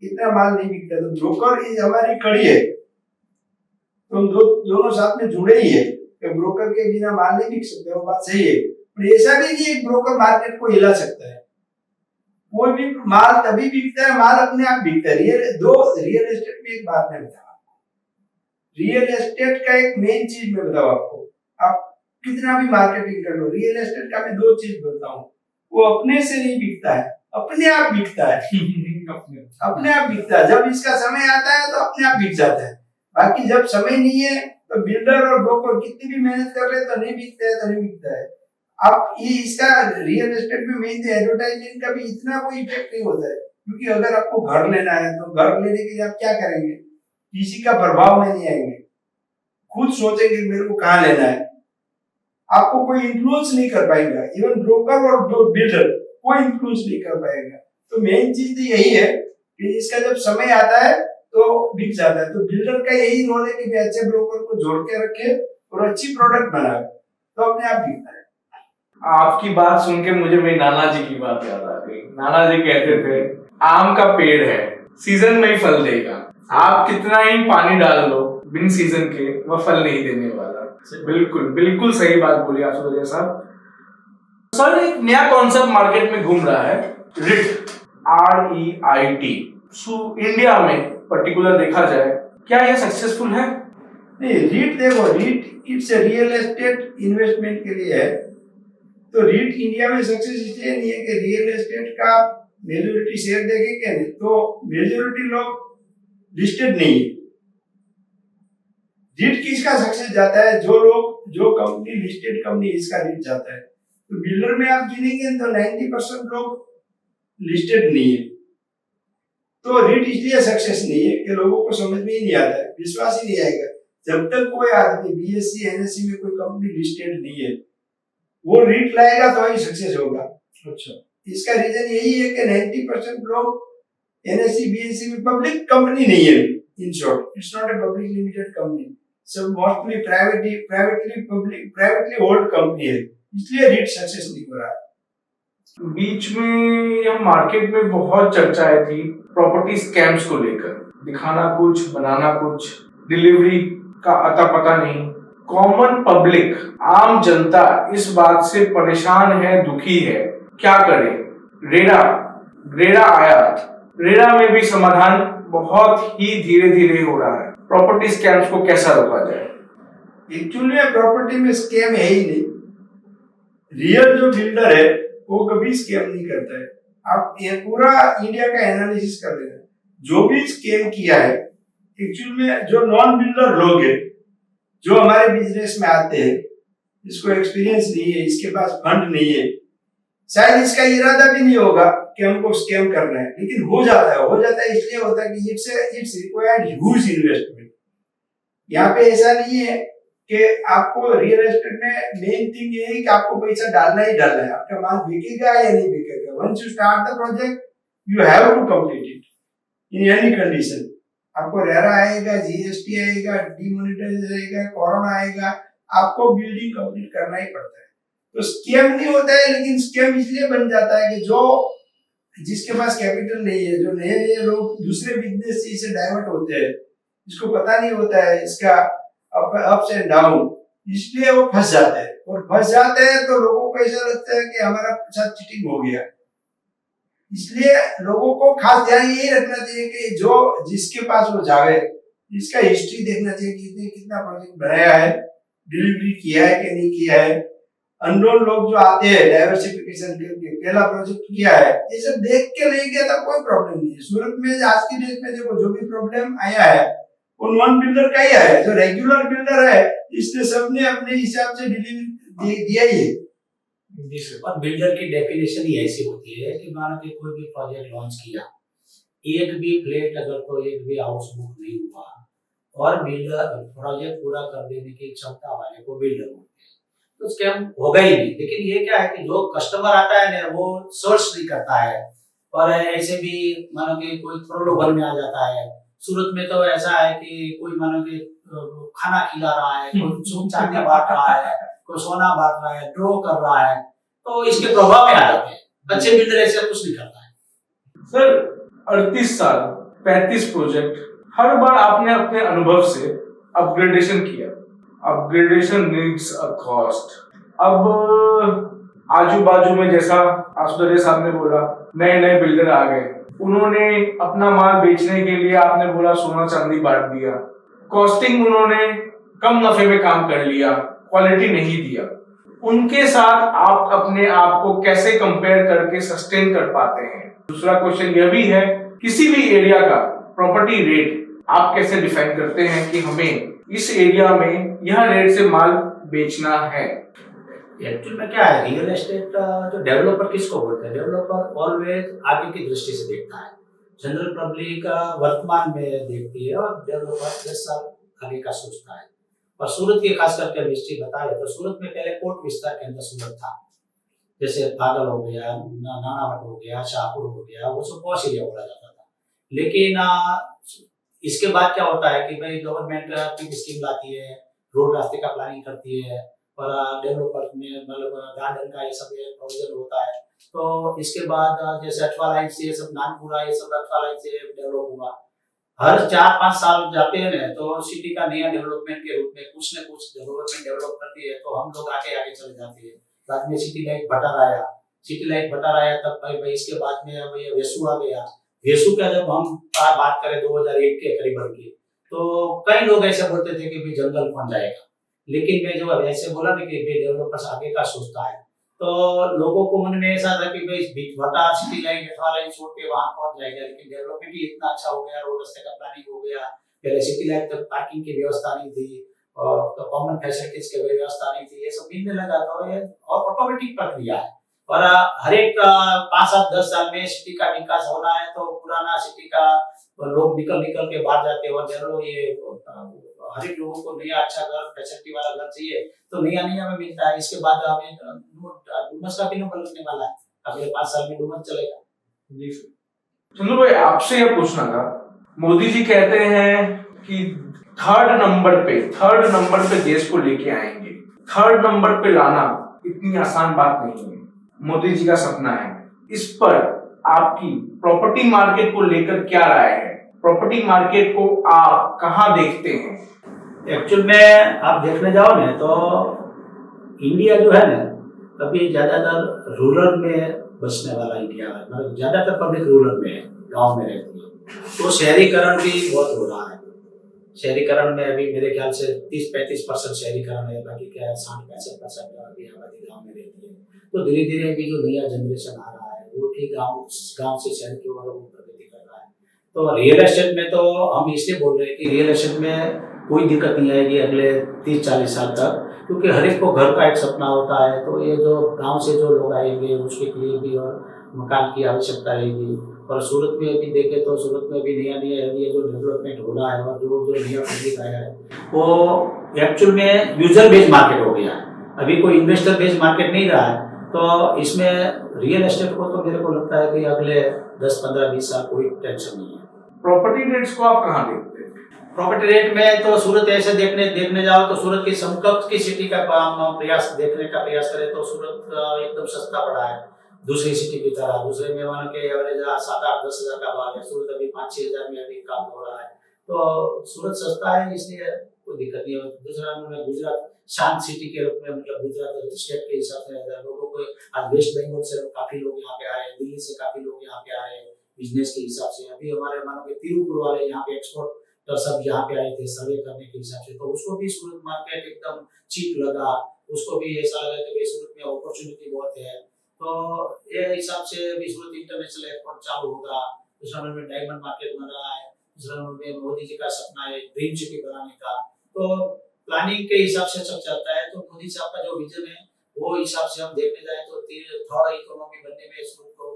Speaker 5: इतना माल नहीं बिकता। तो ब्रोकर हमारी कड़ी है, तो हम दोनों साथ में जुड़े ही है कि ब्रोकर के बिना माल नहीं बिक सकते, वो बात सही है। पर ऐसा भी नहीं एक ब्रोकर मार्केट को हिला सकता है। कोई भी माल तभी बिकता है, माल अपने आप बिकता है। रियल एस्टेट में एक बात मैं बताऊं, रियल एस्टेट का एक मेन चीज मैं बताऊं आपको, आप कितना भी मार्केटिंग कर लो, रियल एस्टेट का मैं दो चीज बताऊं, वो अपने से नहीं बिकता है, अपने आप बिकता है। अपने आप बिकता है, जब इसका समय आता है तो अपने आप बिक जाता है। बाकी जब समय नहीं है तो बिल्डर और ब्रोकर कितनी भी मेहनत कर रहे हैं तो नहीं बिकता है, तो नहीं बिकता है। अब ये इसका रियल एस्टेट में मेन एडवर्टाइजमेंट का भी इतना कोई इफेक्ट नहीं होता है, क्योंकि अगर आपको घर लेना है तो घर लेने के लिए आप क्या करेंगे, किसी का प्रभाव में नहीं आएंगे, खुद सोचेंगे मेरे को कहाँ लेना है, आपको कोई इन्फ्लुएंस नहीं कर पाएगा। इवन ब्रोकर और बिल्डर कोई इन्फ्लुएंस नहीं कर पाएगा। तो मेन चीज तो यही है कि इसका जब समय आता है तो बिक जाता है। तो बिल्डर का यही रोल है कि अच्छे ब्रोकर को जोड़ के रखे और अच्छी प्रोडक्ट बनाए, तो अपने आप बिकता है।
Speaker 4: आपकी बात सुन के मुझे मेरे नाना जी की बात याद आ गई। नाना जी कहते थे आम का पेड़ है, सीजन में ही फल देगा, आप कितना ही पानी डाल लो बिन सीजन के वह फल नहीं देने वाला। बिल्कुल बिल्कुल सही बात बोली आप सुरजय साहब। सर, एक नया कॉन्सेप्ट मार्केट में घूम रहा है, रिट, REIT। इंडिया में पर्टिकुलर देखा जाए, क्या यह सक्सेसफुल है?
Speaker 5: नहीं, रीट देखो, REIT it's real estate investment के लिए है। तो रीट इंडिया में सक्सेस इसलिए नहीं है कि रियल एस्टेट का मेजोरिटी शेयर देखेंगे नहीं, तो मेजोरिटी लोग लिस्टेड नहीं है। रीट किसका सक्सेस जाता है, जो कंपनी लिस्टेड कंपनी, इसका रीट जाता है। तो बिल्डर में आप गिनेंगे तो 90% लोग लिस्टेड नहीं है। तो रीट इसलिए सक्सेस नहीं है कि लोगों को समझ में ही नहीं आता है, विश्वास ही नहीं आएगा जब तक कोई आदमी BSE NSE में कोई कंपनी लिस्टेड नहीं है, वो रीट लाएगा तो ही सक्सेस होगा। अच्छा, इसका रीजन यही है कि 90% लोग NSE BSE में पब्लिक कंपनी नहीं है। In short, it's not a public limited company, सब मोस्टली प्राइवेटली होल्ड कंपनी है, इसलिए रीट सक्सेस नहीं हो रहा है।
Speaker 4: बीच में यह मार्केट में बहुत चर्चाएं थी प्रॉपर्टी स्कैम्स को लेकर, दिखाना कुछ बनाना कुछ, डिलीवरी का अता पता नहीं। कॉमन पब्लिक, आम जनता इस बात से परेशान है, दुखी है, क्या करे? रेरा आया, रेरा में भी समाधान बहुत ही धीरे धीरे हो रहा है। प्रॉपर्टी स्कैम्स को कैसा रोका जाए?
Speaker 5: एक्चुअली प्रॉपर्टी में स्कैम है ही नहीं। रियल जो बिल्डर है वो कभी स्कैम नहीं करता है। आप ये पूरा इंडिया का एनालिसिस कर लेना, जो भी स्कैम किया है एक्चुअल में जो नॉन बिल्डर लोग हैं, जो हमारे बिजनेस में आते हैं, जिसको एक्सपीरियंस नहीं है, इसके पास फंड नहीं है, शायद इसका इरादा भी नहीं होगा कि हमको स्कैम करना है, लेकिन हो जाता है इसलिए होता है कि इट्स रिक्वायर्ड ह्यूज इन्वेस्टमेंट। यहाँ पे ऐसा नहीं है कि आपको रियल एस्टेट में मेन थिंग ये है कि आपको पैसा डालना ही डालना है, आपका माल बिकेगा या नहीं बिकेगा। Once you start the project you have to complete it in any condition. आपको रेरा आएगा, GST आएगा, डिमोनेटाइजेशन आएगा, कोरोना आएगा, आपको बिल्डिंग कंप्लीट करना ही पड़ता है। तो स्कैम नहीं होता है, लेकिन स्कैम इसलिए बन जाता है कि जो जिसके पास कैपिटल नहीं है, जो नए लोग दूसरे बिजनेस से डाइवर्ट होते हैं, इसको पता नहीं होता है इसका अप्स एंड डाउन, इसलिए वो फंस जाते हैं, और फंस जाते हैं तो लोगों को ऐसा लगता है कि हमारा साथ चीटिंग हो गया। इसलिए लोगों को खास ध्यान यही रखना चाहिए कि जो जिसके पास वो जावे, इसका हिस्ट्री देखना चाहिए कि इसने कितना प्रोजेक्ट बनाया है, डिलीवरी किया है कि नहीं किया है। अननोन लोग जो आते हैं डाइवर्सिफिकेशन करके पहला प्रोजेक्ट किया है, ये सब देख के नहीं किया तो कोई प्रॉब्लम नहीं है। सूरत में आज की डेट में देखो जो भी प्रॉब्लम आया है वो नॉन बिल्डर का ही है। जो रेगुलर बिल्डर है इसने सबने अपने हिसाब से डिलीवरी दिया ही है।
Speaker 6: और बिल्डर की डेफिनेशन ही ऐसी होती है कि मानो कि कोई भी प्रोजेक्ट लॉन्च किया, एक भी फ्लैट अगर तो एक भी हाउस बुक नहीं हुआ और बिल्डर प्रोजेक्ट पूरा कर देने की क्षमता वाले को बिल्डर बोलते हैं, तो स्कैम होगा ही नहीं। लेकिन ये क्या है कि जो कस्टमर आता है ना वो सोर्स नहीं करता है, और ऐसे भी मानो कि कोई प्रलोभन में आ जाता है। सूरत में तो ऐसा है कि कोई मानो कि खाना खिला रहा है, कोई सोन चांदी बांट रहा है, कोई सोना बांट रहा है, ड्रॉ कर रहा है, तो इसके प्रभाव में आ जाते हैं। अच्छे बिल्डर ऐसे कुछ नहीं करता है।
Speaker 4: सर 38 साल 35 प्रोजेक्ट, हर बार आपने अपने अनुभव से अपग्रेडेशन किया। Upgradation needs a cost. अब आजू बाजू में जैसा आसुदर्य साहब ने बोला, नए नए बिल्डर आ गए, उन्होंने अपना माल बेचने के लिए आपने बोला सोना चांदी बांट दिया, कॉस्टिंग उन्होंने कम नफे में काम कर लिया, क्वालिटी नहीं दिया। उनके साथ आप अपने आप को कैसे कंपेयर करके सस्टेन कर पाते हैं? दूसरा क्वेश्चन यह भी है, किसी भी एरिया का प्रॉपर्टी रेट आप कैसे डिफाइन करते हैं कि हमें इस एरिया में यह रेट से माल बेचना है?
Speaker 6: एक्चुअल में क्या है, रियल एस्टेट जो डेवलपर किसको बोलते हैं? डेवलपर ऑलवेज आगे की दृष्टि से देखता है, जनरल पब्लिक वर्तमान में देखती है, और डेवलपर 10 साल आगे का सोचता है। और सूरत की खास करके हिस्ट्री बताए तो सूरत में पहले कोट विस्तार के अंदर सूरत था, जैसे पागल हो गया, नानावट हो गया, शाहपुर हो गया, वो सब पॉश एरिया बोला जाता था। लेकिन इसके बाद क्या होता है कि भाई गवर्नमेंट की स्कीम लाती है, रोड रास्ते का प्लानिंग करती है, और डेवलपर में मतलब गार्डन का ये सब प्रोविजन होता है। तो इसके बाद जैसे अठवा लाइन से ये सब नानपुरा, ये सब अठवा लाइन से डेवलप हुआ। हर 4-5 साल जाते हैं ना तो सिटी का नया डेवलपमेंट के रूप में कुछ न कुछ गवर्नमेंट डेवलप करती है, तो हम लोग आगे आगे चले जाते हैं। बाद में सिटी लाइट बटर आया, तब भाई इसके बाद में अब ये वेसु आ गया। वेसु का जब हम बात करें 2001 के करीबन की, तो कई लोग ऐसे बोलते थे कि भाई जंगल बन जाएगा। लेकिन मैं जो ऐसे बोला ना कि भाई डेवलपर्स आगे का सोचता है, तो लोगों को मन में ऐसा था कि भाई भटा सिटी लाइन अठवा लाइन छोड़ के वहां पहुंच जाएगा। लेकिन डेवलपमेंट ही इतना अच्छा हो गया, रोड रास्ते का प्लानिंग हो गया, पहले सिटी लाइन तक पार्किंग की व्यवस्था नहीं थी और कॉमन फैसिलिटीज की व्यवस्था नहीं थी, ये सब मिलने लगा। तो ये और ऑटोमेटिक प्रक्रिया है, और हर एक 5-7-10 साल में सिटी का विकास होना है तो पुराना सिटी का लोग निकल के बाहर जाते हैं, और ये हर एक लोगों को नया अच्छा घर, फैसिलिटी वाला घर चाहिए, तो नया में मिलता है। इसके बाद हमें डूमस का भी नंबर लगने वाला है, अगले 5 साल में डूमस चलेगा।
Speaker 4: जी चंद्र भाई, आपसे यह पूछना था, मोदी जी कहते हैं कि थर्ड नंबर पे देश को लेके आएंगे। थर्ड नंबर पे लाना इतनी आसान बात नहीं है, मोदी जी का सपना है। इस पर आपकी प्रॉपर्टी मार्केट को लेकर क्या राय है? प्रॉपर्टी मार्केट को आप कहाँ देखते हैं?
Speaker 6: एक्चुअल में आप देखने जाओ ना तो इंडिया जो है ना, अभी ज्यादातर रूरल में बसने वाला इंडिया है, मतलब ज्यादातर पब्लिक रूरल में है, गांव में रहती है। तो शहरीकरण भी बहुत हो रहा है। शहरीकरण में अभी मेरे ख्याल से 30-35% शहरीकरण है, बाकी क्या 60-65% अभी आबादी गाँव में रहती है। तो धीरे धीरे अभी जो नया जनरेशन आ रहा है वो भी गाँव से शहर की ओर प्रगति कर रहा है। तो रियल एस्टेट में तो हम इसलिए बोल रहे हैं कि रियल एस्टेट में कोई दिक्कत नहीं आएगी अगले 30-40 साल तक, क्योंकि हर एक को घर का एक सपना होता है। तो ये जो गांव से जो लोग आएंगे उसके लिए भी और मकान की आवश्यकता रहेगी। और सूरत में अभी देखें तो सूरत में भी नया ये जो डेवलपमेंट हो रहा है और जो नया पब्लिक आया है वो एक्चुअल में यूजर बेस्ड मार्केट हो गया है, अभी कोई इन्वेस्टर बेस्ड मार्केट नहीं रहा है। तो इसमें रियल एस्टेट को तो मेरे को लगता है कि अगले 10-15-20 साल कोई टेंशन नहीं है।
Speaker 4: प्रॉपर्टी रेट्स को आप कहाँ देखते हैं?
Speaker 6: प्रॉपर्टी रेट में तो सूरत ऐसे देखने जाओ तो सूरत की समकक्ष की सिटी का देखने का प्रयास करें तो सूरत एकदम सस्ता पड़ा है दूसरी सिटी की तरह। दूसरे में मान के एवरेज 7-8-10 हजार का भाव है, सूरत अभी 5-6 हजार में अभी काम हो रहा है। तो सूरत सस्ता है, इसलिए कोई दिक्कत नहीं है। दूसरा में गुजरात शांत सिटी के रूप में, मतलब गुजरात स्टेट के हिसाब से लोगों को आज वेस्ट बंगाल से काफी लोग यहाँ पे आ रहे हैं, दिल्ली से काफी लोग यहाँ पे आ रहे हैं बिजनेस के हिसाब से। अभी हमारे मानो कि तिरुपुर वाले यहाँ पे एक्सपोर्ट तो सब यहाँ पे आए थे सर्वे करने के हिसाब से, तो उसको भी सूरत मार्केट एकदम चीप लगा, उसको भी ऐसा लगा कि भाई सूरत में अपॉर्चुनिटी बहुत है। तो ये हिसाब से अभी सूरत इंटरनेशनल एयरपोर्ट चालू होगा। दूसरा नंबर में डायमंड मार्केट बन रहा है, दूसरा नंबर में मोदी जी का सपना है ड्रीम सिटी बनाने का। तो प्लानिंग के हिसाब से सब चलता है। तो मोदी साहब का जो विजन है वो हिसाब से हम देखने जाए तो थर्ड इकोनॉमी बनने में सूरत को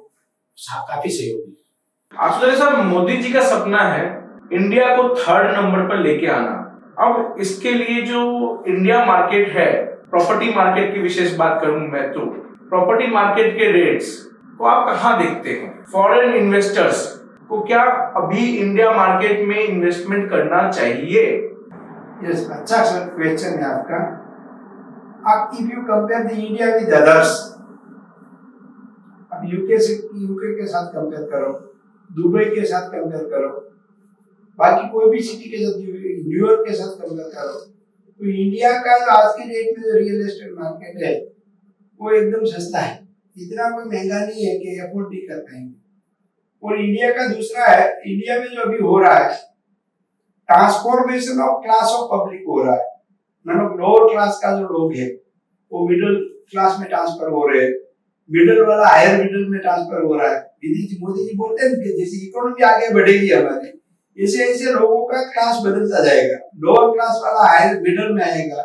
Speaker 6: काफी सहयोगी है।
Speaker 4: आशुतोष साहब, मोदी जी का सपना है इंडिया को थर्ड नंबर पर लेके आना। अब इसके लिए जो इंडिया मार्केट है, प्रॉपर्टी मार्केट की विशेष बात करूं मैं तो प्रॉपर्टी मार्केट के रेट्स को आप कहां देखते हैं? फॉरेन इन्वेस्टर्स को क्या अभी इंडिया मार्केट में इन्वेस्टमेंट करना चाहिए?
Speaker 5: यस, अच्छा सर क्वेश्चन है आपका। अब if you compare the India with others, अब यूके के साथ कंपेयर करो, दुबई के साथ कंपेयर करो, बाकी कोई भी सिटी के साथ, न्यूयॉर्क के साथ कंपेयर करो, तो इंडिया का जो आज के डेट में जो रियल एस्टेट मार्केट है वो एकदम सस्ता है, इतना कोई महंगा नहीं है कि अफोर्ड नहीं कर पाएंगे। और इंडिया का दूसरा है, इंडिया में जो अभी हो रहा है transformation of class of public हो रहा है, मतलब लोअर क्लास का जो लोग है वो मिडिल क्लास में ट्रांसफर हो रहे हैं, मिडिल वाला हायर मिडिल में ट्रांसफर हो रहा है। मोदी जी बोलते हैं कि जैसे इकोनॉमी आगे बढ़ेगी हमारी, ऐसे ऐसे लोगों का क्लास बदलता जाएगा। लोअर क्लास वाला हायर मिडिल में आएगा,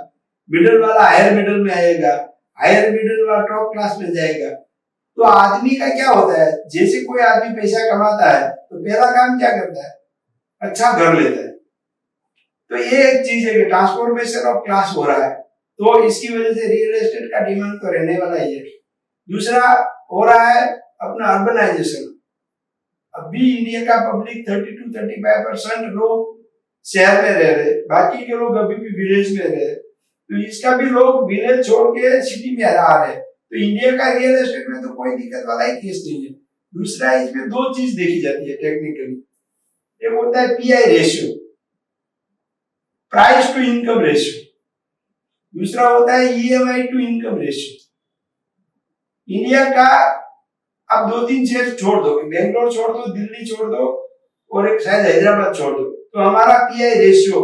Speaker 5: मिडिल वाला हायर मिडिल में आएगा, हायर मिडिल वाला टॉप क्लास में जाएगा। तो आदमी का क्या होता है, जैसे कोई आदमी पैसा कमाता है तो पहला काम क्या करता है, अच्छा घर लेता है। तो ये एक चीज है कि ट्रांसफॉर्मेशन ऑफ क्लास हो रहा है, तो इसकी वजह से रियल एस्टेट का डिमांड तो रहने वाला ही है। दूसरा हो रहा है अपना अर्बनाइजेशन। अभी इंडिया का पब्लिक 30-35% लोग शहर में रह रहे, बाकी के लोग अभी भी विलेज में रह रहे, तो इसका भी लोग विलेज छोड़ के सिटी में आ रहे हैं। तो इंडिया का रियल एस्टेट में तो कोई दिक्कत वाला ही केस नहीं है। दूसरा इसमें दो चीज देखी जाती है टेक्निकली, एक होता है PI ratio, price to income ratio, दूसरा होता है EMI to income ratio. India का अब 2-3 शहर छोड़ दो, बेंगलोर छोड़ दो, दिल्ली छोड़ दो और एक शायद हैदराबाद छोड़ दो, तो हमारा पीआई रेशियो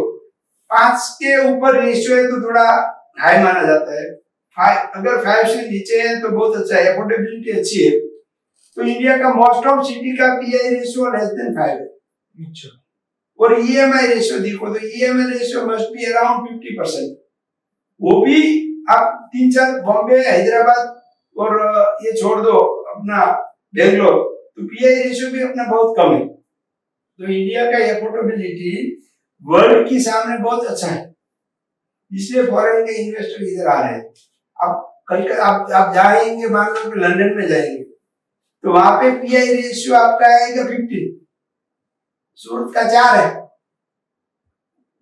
Speaker 5: 5 के ऊपर रेशियो है तो थोड़ा हाई माना जाता है। अगर 5 से नीचे है तो बहुत अच्छा है, अफोर्डेबिलिटी अच्छी है। तो इंडिया का मोस्ट ऑफ सिटी का पीआई रेशियो लेस देन 5 है।
Speaker 4: अच्छा।
Speaker 5: और ईएमआई रेशियो देखो तो EMI ratio must be around 50%। वो भी आप 3-4 बॉम्बे, हैदराबाद और ये छोड़ दो अपना बेंगलोर, तो पीआई रेशियो भी अपना बहुत कम है। तो इंडिया का अफोर्डेबिलिटी वर्ल्ड के सामने बहुत अच्छा है, इसलिए फॉरेन के इन्वेस्टर इधर आ रहे हैं। अब कल आप जाएंगे, मान लो कि लंदन में जाएंगे तो वहां पे पीआई रेशियो आपका आएगा 50, सूरत का 4 है,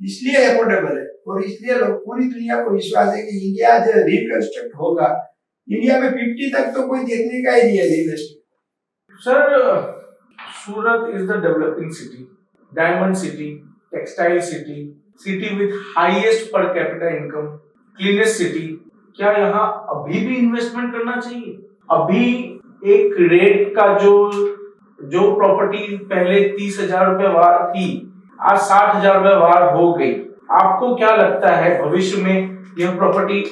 Speaker 5: इसलिए अफोर्डेबल है। और इसलिए लोग पूरी दुनिया को विश्वास है कि इंडिया जो रिकंस्ट्रक्ट होगा, इंडिया में 50 तक तो कोई देखने का ही नहीं है real estate.
Speaker 4: Sir, Surat is the developing city, diamond city, textile city, city with highest per capita income, cleanest city. क्या यहाँ अभी भी इन्वेस्टमेंट करना चाहिए? अभी एक रेट का जो प्रॉपर्टी पहले 30,000 रुपए वार थी, आज 60,000 रुपए वार हो गई। आपको क्या लगता है भविष्य में यह प्रॉपर्टी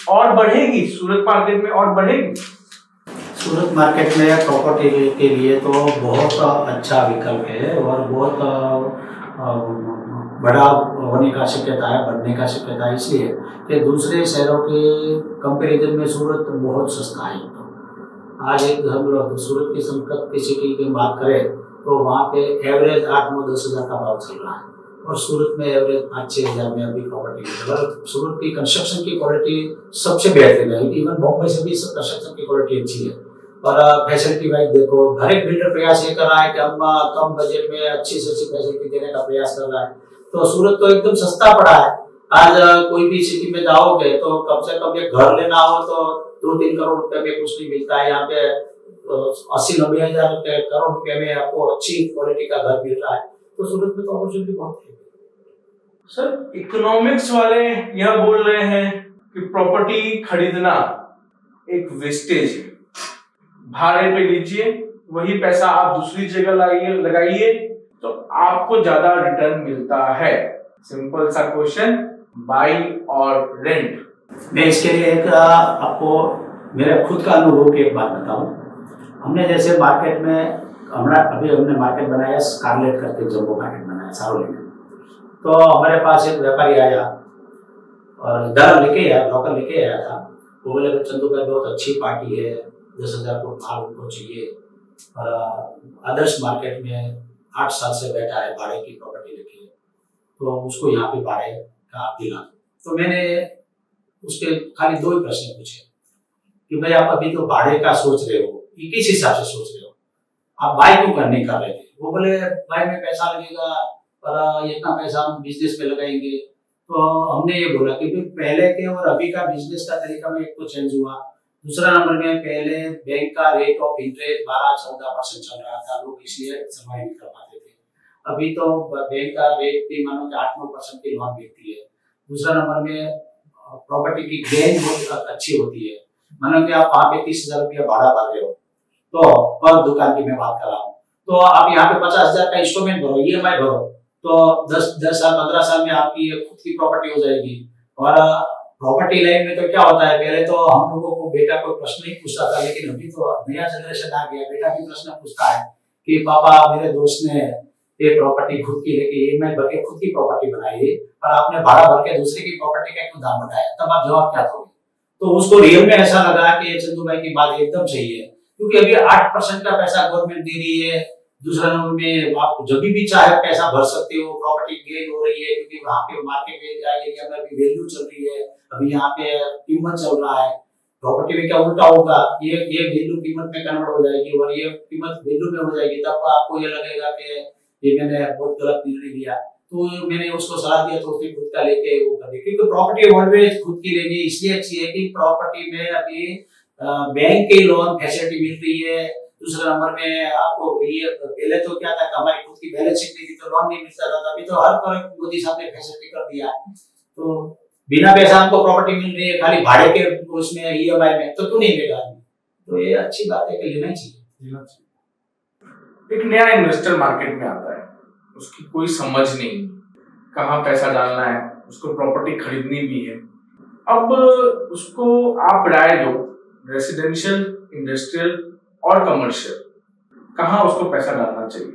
Speaker 4: और बढ़ेगी, सूरत मार्केट में और बढ़ेगी?
Speaker 6: सूरत मार्केट में प्रॉपर्टी के लिए तो बहुत अच्छा विकल्प है और बहुत बड़ा होने का शक्यता है, बढ़ने का शक्यता है, इसलिए कि दूसरे शहरों के कंपैरिजन में सूरत बहुत सस्ता है। आज एक हम लोग सूरत की संपर्क की सिटी की बात करें तो वहाँ पे एवरेज 8-9-10 हज़ार का भाव चल रहा है और सूरत में एवरेज 5-6 हज़ार में अभी प्रॉपर्टी है। सूरत की कंस्ट्रक्शन की क्वालिटी सबसे बेहतरीन है, इवन बॉम्बे से भी कंस्ट्रक्शन की क्वालिटी अच्छी है। और फैसिलिटी वाइज देखो, हर एक बिल्डर प्रयास ये कर रहा है कि हम कम बजट में अच्छी से अच्छी फैसिलिटी देने का प्रयास कर रहा है। तो सूरत तो एकदम सस्ता पड़ा है। आज कोई भी सिटी में जाओगे तो कम से कम एक घर लेना हो तो 2-3 करोड़ रुपए में कुछ नहीं मिलता है। यहाँ पे 80-90 हज़ार करोड़ रुपए में आपको अच्छी क्वालिटी का घर मिल रहा है। तो सूरत में तो अपॉर्चुनिटी बहुत है।
Speaker 4: सर, इकोनॉमिक्स वाले यह बोल रहे हैं कि प्रॉपर्टी खरीदना एक वेस्टेज है। भाड़े पे लीजिए, वही पैसा आप दूसरी जगह लगाइए तो आपको ज्यादा रिटर्न मिलता है। सिंपल सा क्वेश्चन, बाई और रेंट।
Speaker 6: मैं इसके लिए एक आपको मेरे खुद का अनुभव की एक बात बताऊं। हमने जैसे मार्केट में हमने मार्केट बनाया, स्कारलेट करके जम्बो मार्केट बनाया सारोली में। तो हमारे पास एक व्यापारी आया और दर लेके आया, ब्रोकर लेके आया था। वो बोले चंदू भाई बहुत अच्छी पार्टी है, 10,000 को माल उनको चाहिए और आदर्श मार्केट में 8 साल से बैठा है, भाड़े की प्रॉपर्टी लेके, तो उसको यहाँ पे भाड़े का आप दिला। तो मैंने उसके खाली 2 ही प्रश्न पूछे कि भाई आप अभी तो भाड़े का सोच रहे हो, ये किस हिसाब से सोच रहे हो, आप बाय क्यों नहीं कर रहे थे? वो बोले बाय में पैसा लगेगा और इतना पैसा हम बिजनेस में लगाएंगे। तो हमने ये बोला कि पहले के और अभी का बिजनेस का तरीका में एक तो चेंज हुआ, दूसरा नंबर में पहले बैंक का रेट ऑफ इंटरेस्ट 12-14% चल रहा था, लोग इसलिए सर्वाइव नहीं कर पाते थे। अभी तो बैंक का रेट भी मानो कि 8-9% की लोन देती है। दूसरा नंबर में प्रॉपर्टी की गेन बहुत अच्छी होती है। मानो कि आप वहाँ पे 30,000 रुपया भाड़ा भर रहे हो, तो पर दुकान की मैं बात कर रहा हूँ, तो आप यहाँ पे 50,000 का इंस्टॉलमेंट भरो, EMI भरो, तो 10 साल 15 साल में आपकी खुद की प्रॉपर्टी हो जाएगी। और प्रॉपर्टी लाइन में तो क्या होता है, पहले तो हम लोगों को बेटा कोई प्रश्न नहीं पूछता था, लेकिन अभी तो नया जनरेशन आ गया, बेटा भी प्रश्न पूछता है कि पापा मेरे दोस्त ने ये प्रॉपर्टी खुद की लेके EMI भर के खुद की प्रॉपर्टी बनाई और आपने भाड़ा भर के दूसरे की प्रॉपर्टी का क्यों दाम बढ़ाया, तब आप जवाब क्या दोगे? तो उसको रियल में ऐसा लगा कि चंदू भाई की बात एकदम सही है, क्योंकि अभी 8% का पैसा गवर्नमेंट दे रही है। दूसरा नंबर में आप जब भी चाहे पैसा भर सकते हो, प्रॉपर्टी गेन हो रही है, क्योंकि वहाँ पे मार्केट एरिया में भी वैल्यू चल रही है, अभी यहाँ पे कीमत चल रहा है। प्रॉपर्टी में क्या उल्टा होगा, ये वैल्यू कीमत में कन्वर्ट हो जाएगी और ये कीमत वैल्यू में हो जाएगी, तब आपको ये लगेगा कि ये मैंने बहुत गलत निर्णय लिया। तो मैंने उसको सलाह दिया तो उसने खुद का लेके वो कर दिया, क्योंकि प्रॉपर्टी ऑलवेज खुद की लेनी इसलिए अच्छी है कि प्रॉपर्टी में अभी बैंक के लोन फैसिलिटी मिल रही है। दूसरा नंबर में आपको ये पहले तो क्या था, हमारी खुद की बैलेंस शीट नहीं थी तो लोन नहीं मिलता था, अभी तो हर तरह मोदी साहब ने फैसिलिटी कर दिया। तो बिना पैसा हमको प्रॉपर्टी मिल रही है, खाली भाड़े के उसमें EMI में, तो क्यों नहीं लेगा? तो ये अच्छी बात है कि लेना चाहिए।
Speaker 4: एक नया इन्वेस्टर मार्केट में आता है, उसकी कोई समझ नहीं कहाँ पैसा डालना है, उसको प्रॉपर्टी खरीदनी भी है। अब उसको आप राय दो, रेसिडेंशियल, इंडस्ट्रियल और कमर्शियल, कहाँ उसको पैसा डालना चाहिए?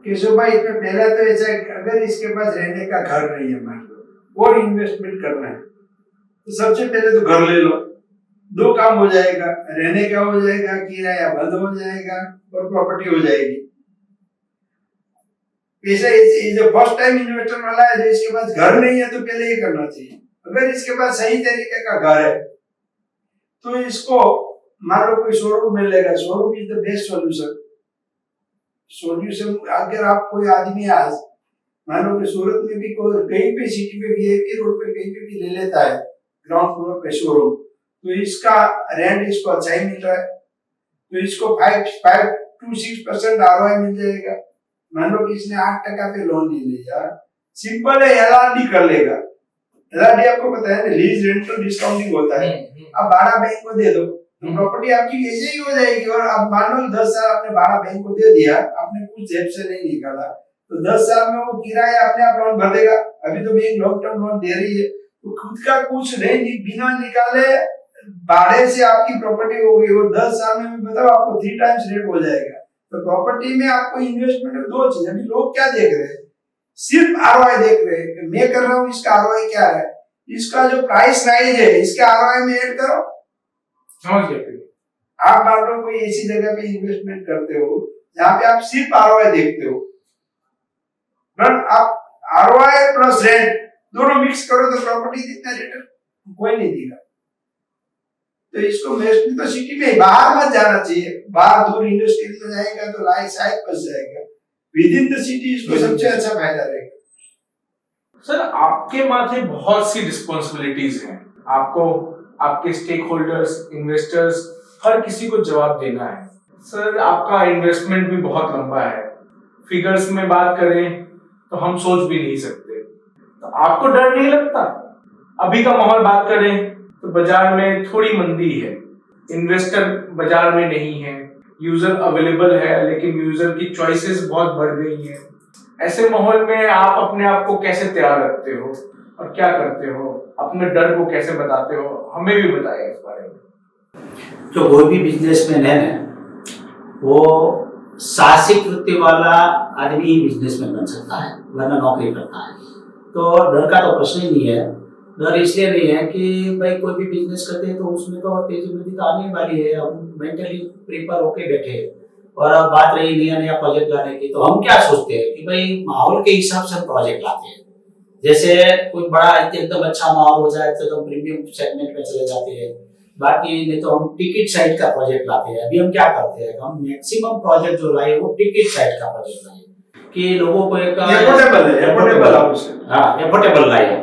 Speaker 5: केशव भाई, इसमें पहला तो ऐसा है, अगर इसके पास रहने का घर नहीं है मान लो और इन्वेस्टमेंट करना है, तो सबसे पहले तो घर ले लो। 2 काम हो जाएगा, रहने का हो जाएगा, किराया बंद हो जाएगा और प्रॉपर्टी हो जाएगी। पैसा जो फर्स्ट टाइम इन्वेस्टर वाला है, जो इसके पास घर नहीं है, तो पहले ये करना चाहिए। अगर इसके पास सही तरीके का घर है तो इसको मान लो कोई शोरूम मिलेगा, showroom is the best solution. अगर आप कोई आदमी आज मान लो कि सूरत में भी कहीं पे सिटी पे VIP रोड पे कहीं पे भी ले लेता है ग्राउंड फ्लोर पे शोरूम, तो इसका रेंट इसको अच्छा ही मिल रहा है, तो इसको 5 to 6% ROI मिल जाएगा। मान लो कि इसने 8% पे लोन ले लिया, सिंपल है, LRD कर लेगा। LRD आपको पता है ना, लीज रेंटल डिस्काउंटिंग होता है। अब 12 बैंक को दे दो तो प्रॉपर्टी आपकी ऐसे ही हो जाएगी। और अब मान लो 10 साल आपने 12 बैंक को दे दिया, आपने कुछ जेब से नहीं निकाला, तो 10 साल में वो किराया अपने आप लोन भर देगा। अभी तो बैंक लॉन्ग टर्म लोन दे रही है, तो खुद का कुछ नहीं, बिना निकाले भाड़े से आपकी प्रॉपर्टी हो गई और 10 साल में बताओ आपको 3 टाइम्स रेट हो जाएगा। तो प्रॉपर्टी में आपको इन्वेस्टमेंट में 2 चीज, अभी लोग क्या देख रहे हैं, सिर्फ ROI देख रहे हैं कि मैं कर रहा हूँ, इसका ROI क्या है, इसका जो प्राइस राइज है इसके ROI में ऐड करो। समझ गए? आप मान लो कोई ऐसी जगह पे इन्वेस्टमेंट करते हो जहाँ पे आप सिर्फ ROI देखते हो, आप ROI प्लस रेंट दोनों मिक्स करो तो प्रॉपर्टी जितना रिटर्न कोई नहीं देगा। तो इसको मेस्ट तो सिटी में बाहर मत जाना चाहिए, बाहर दूर इंडस्ट्री में जाएगा तो लाइफ शायद फंस जाएगा। विद इन द सिटी इसको सबसे अच्छा फायदा रहेगा।
Speaker 4: सर, आपके माथे बहुत सी रिस्पॉन्सिबिलिटीज हैं, आपको आपके स्टेक होल्डर्स, इन्वेस्टर्स, हर किसी को जवाब देना है। सर, आपका इन्वेस्टमेंट भी बहुत लंबा है, फिगर्स में बात करें तो हम सोच भी नहीं सकते, तो आपको डर नहीं लगता? अभी का माहौल बात करें तो बाजार में थोड़ी मंदी है, इन्वेस्टर बाजार में नहीं है, यूजर अवेलेबल है लेकिन यूजर की चॉइसेस बहुत बढ़ गई हैं। ऐसे माहौल में आप अपने आप को कैसे तैयार रखते हो और क्या करते हो, अपने डर को कैसे बताते हो, हमें भी बताइए इस बारे में।
Speaker 6: जो कोई भी बिजनेसमैन है ना, वो साहसिक वृत्ति वाला आदमी ही बिजनेसमैन बन सकता है, वरना नौकरी करता है। तो डर का तो प्रश्न ही नहीं है। डर इसलिए नहीं है कि भाई कोई भी बिजनेस करते हैं तो उसमें तो तेजी मंदी तो आने वाली है, हम मेंटली प्रिपेयर होके बैठे हैं। और अब बात रही नया नया प्रोजेक्ट लाने की, तो हम क्या सोचते हैं कि भाई माहौल के हिसाब से हम प्रोजेक्ट लाते हैं। जैसे कोई बड़ा एकदम अच्छा माहौल हो जाए तो हम प्रीमियम सेगमेंट में चले जाते हैं, बाकी नहीं तो हम टिकट साइड का प्रोजेक्ट लाते हैं। अभी हम क्या करते हैं, हम मैक्सिमम प्रोजेक्ट जो लाए वो टिकट साइड का प्रोजेक्ट लाए कि लोगों को एक एफोर्डेबल लाए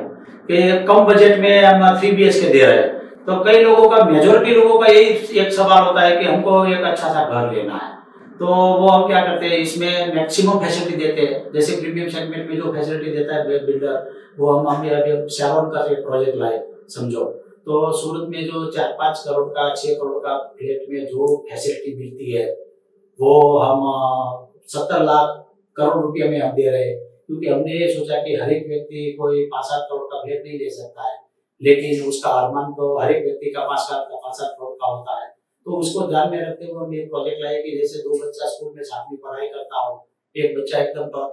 Speaker 6: कि कम बजट में हम 3 BHK दे रहे हैं। तो कई लोगों का, मेजोरिटी लोगों का यही एक सवाल होता है कि हमको एक अच्छा सा घर लेना है। तो वो हम क्या करते हैं, इसमें मैक्सिमम फैसिलिटी देते हैं। जैसे प्रीमियम सेगमेंट में जो फैसिलिटी देता है बिल्डर, वो हम अभी शारोन का एक प्रोजेक्ट लाए समझो। तो सूरत में जो 4-5 करोड़ का 6 करोड़ का फ्लैट में जो फैसिलिटी मिलती है वो हम 70 लाख करोड़ रुपये में हम दे रहे हैं। क्योंकि हमने ये सोचा कि हर एक व्यक्ति कोई 5-7 करोड़ का फ्लैट नहीं ले सकता है, लेकिन उसका अरमान तो हर एक व्यक्ति का 5-7 करोड़ का होता है। तो उसको ध्यान में रखते हुए हमने प्रोजेक्ट लाया कि जैसे 2 बच्चा स्कूल में साथ में पढ़ाई करता हो, एक बच्चा एकदम टॉप